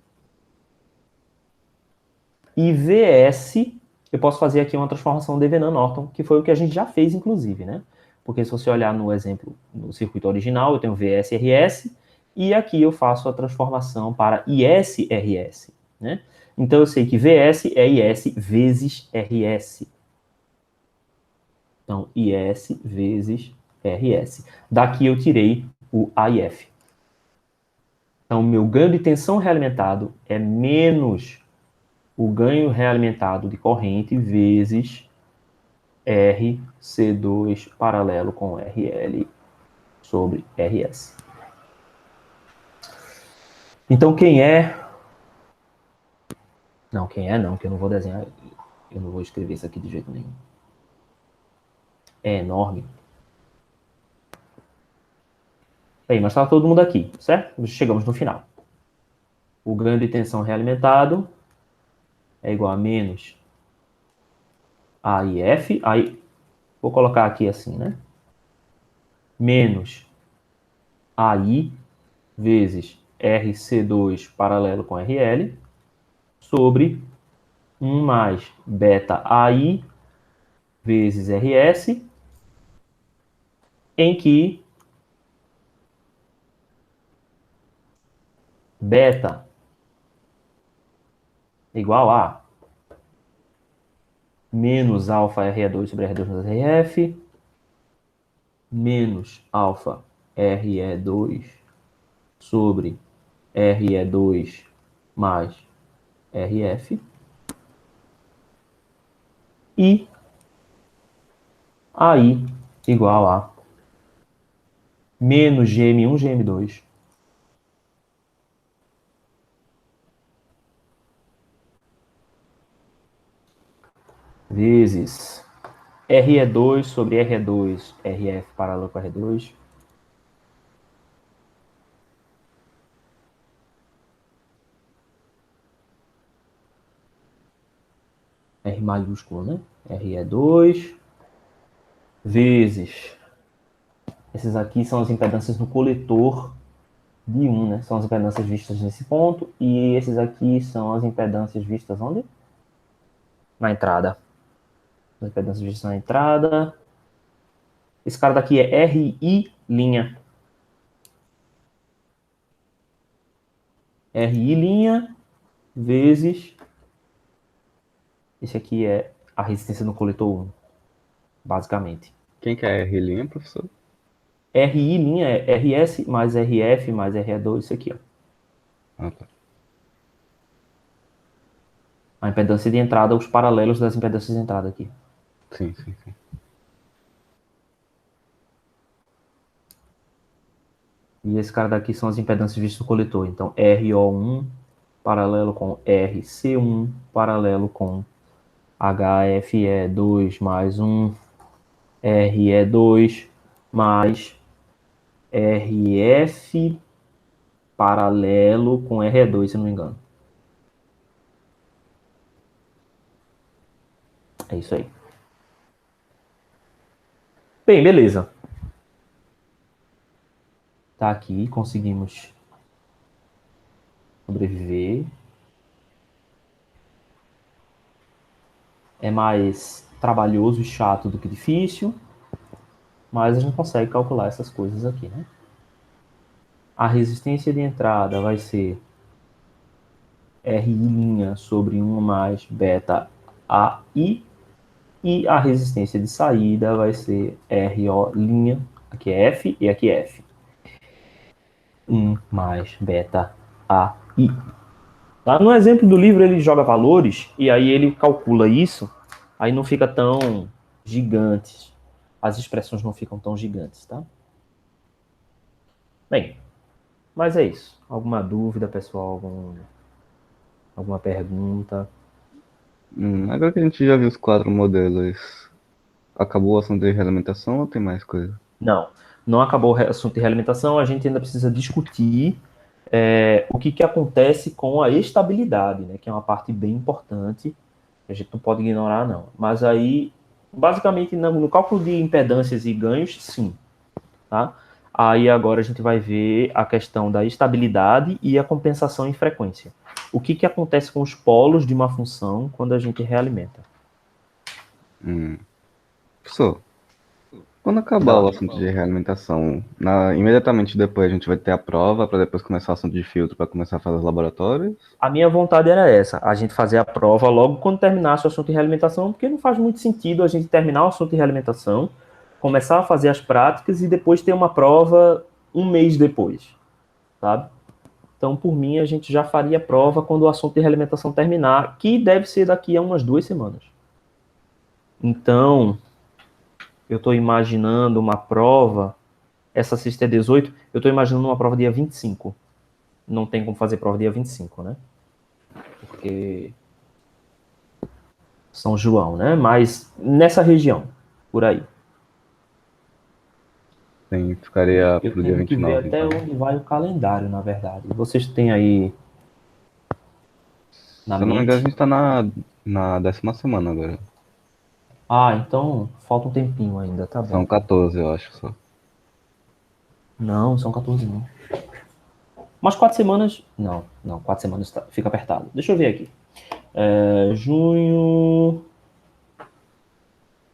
E VS, eu posso fazer aqui uma transformação de Venan-Norton, que foi o que a gente já fez, inclusive, né? Porque se você olhar no exemplo, no circuito original, eu tenho VS, RS, e aqui eu faço a transformação para IS, RS, né? Então eu sei que VS é IS vezes RS. Então, IS vezes RS. Daqui eu tirei o AIF. Então, meu ganho de tensão realimentado é menos o ganho realimentado de corrente vezes RC2 paralelo com RL sobre RS. Então, quem é... Não, quem é não, que eu não vou desenhar. Eu não vou escrever isso aqui de jeito nenhum. É enorme. Bem, mas está todo mundo aqui, certo? Chegamos no final. O ganho de tensão realimentado é igual a menos AIF. Aí, vou colocar aqui assim, né? Menos AI vezes RC2 paralelo com RL sobre 1 mais beta AI vezes RS, em que beta igual a menos alfa RE2 sobre RE2 mais RF, menos alfa RE2 sobre RE2 mais RF, e AI igual a menos GM1, GM2 vezes RE2 sobre RE2, RF paralelo com RE2, R maiúsculo, né? RE2 vezes, esses aqui são as impedâncias no coletor de 1, né? São as impedâncias vistas nesse ponto, e esses aqui são as impedâncias vistas onde? Na entrada. As impedâncias vistas na entrada. Esse cara daqui é RI linha. RI linha vezes Esse aqui é a resistência no coletor 1, basicamente. Quem que é R', professor? RI linha é RS mais RF mais RE2, isso aqui, ó. Ah, tá. A impedância de entrada, os paralelos das impedâncias de entrada aqui. Sim, sim, sim. E esse cara daqui são as impedâncias vistas no coletor. Então, RO1 paralelo com RC1 paralelo com HFE2 mais 1 RE2 mais RF paralelo com RE2, se não me engano. É isso aí. Bem, beleza. Tá aqui, conseguimos sobreviver. É mais trabalhoso e chato do que difícil, mas a gente consegue calcular essas coisas aqui, né? A resistência de entrada vai ser RI' sobre 1 mais beta AI, e a resistência de saída vai ser RO', aqui é F e aqui é F. 1 mais beta AI. Tá? No exemplo do livro, ele joga valores e aí ele calcula isso, aí não fica tão gigante. As expressões não ficam tão gigantes, tá? Bem, mas é isso. Alguma dúvida, pessoal? Alguma pergunta? Agora que a gente já viu os 4 modelos, acabou o assunto de realimentação ou tem mais coisa? Não, não acabou o assunto de realimentação, a gente ainda precisa discutir o que acontece com a estabilidade, né, que é uma parte bem importante, a gente não pode ignorar, não. Mas aí, basicamente, no cálculo de impedâncias e ganhos, sim. Tá? Aí agora a gente vai ver a questão da estabilidade e a compensação em frequência. O que acontece com os polos de uma função quando a gente realimenta? Professor, quando acabar o Fala. assunto de realimentação, imediatamente depois a gente vai ter a prova para depois começar o assunto de filtro para começar a fazer os laboratórios? A minha vontade era essa, a gente fazer a prova logo quando terminasse o assunto de realimentação, porque não faz muito sentido a gente terminar o assunto de realimentação, começar a fazer as práticas e depois ter uma prova um mês depois, sabe? Então, por mim, a gente já faria a prova quando o assunto de realimentação terminar, que deve ser daqui a umas 2 semanas. Então, eu estou imaginando uma prova, essa sexta é 18, eu estou imaginando uma prova dia 25. Não tem como fazer prova dia 25, né? Porque São João, né? Mas nessa região, por aí. Sim, ficaria Eu pro dia tenho que ver 29, até então. onde vai o calendário, na verdade. Vocês têm aí na Se eu não me engano, a mente? gente tá na 10ª semana agora. Ah, então falta um tempinho ainda, tá São bom. 14, eu acho só. Não, são 14 não. Mas 4 semanas. Não, não, 4 semanas fica apertado. Deixa eu ver aqui. Junho.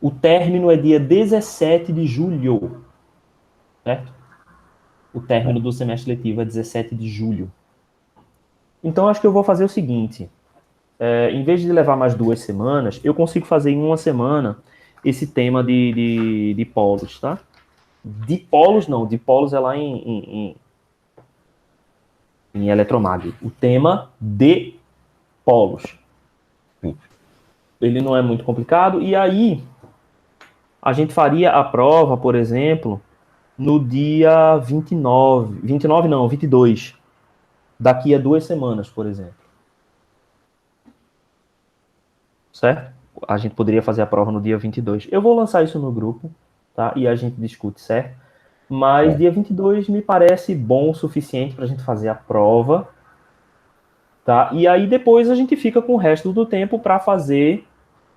O término é dia 17 de julho, certo? O término do semestre letivo é 17 de julho. Então, acho que eu vou fazer o seguinte: em vez de levar mais 2 semanas, eu consigo fazer em uma semana esse tema de polos, tá? De polos, não, de polos é lá em eletromag. O tema de polos. Sim. Ele não é muito complicado, e aí a gente faria a prova, por exemplo, no dia 29, 29 não, 22, daqui a 2 semanas, por exemplo. Certo? A gente poderia fazer a prova no dia 22. Eu vou lançar isso no grupo, tá? E a gente discute, certo? Mas Certo. dia 22 me parece bom o suficiente para a gente fazer a prova, tá? E aí depois a gente fica com o resto do tempo para fazer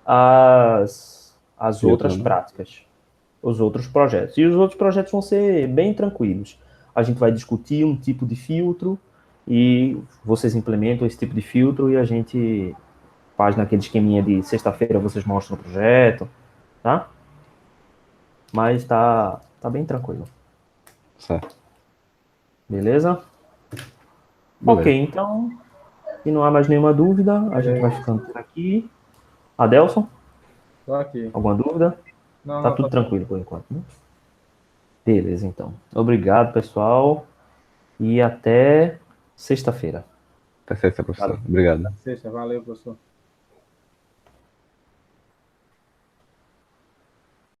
as Filtro, outras né? práticas, os outros projetos. E os outros projetos vão ser bem tranquilos. A gente vai discutir um tipo de filtro e vocês implementam esse tipo de filtro e a gente faz naquele esqueminha de sexta-feira vocês mostram o projeto, tá? Mas tá bem tranquilo. Certo. Beleza? Ok, Beleza. então, se não há mais nenhuma dúvida, a gente vai ficando por aqui. Adelson, Tô aqui. alguma dúvida? Não, Tá não, tudo tá tranquilo por enquanto, né? Beleza, então. Obrigado, pessoal. E até sexta-feira. Tá certo, professor. Valeu. Obrigado. sexta. Valeu, professor.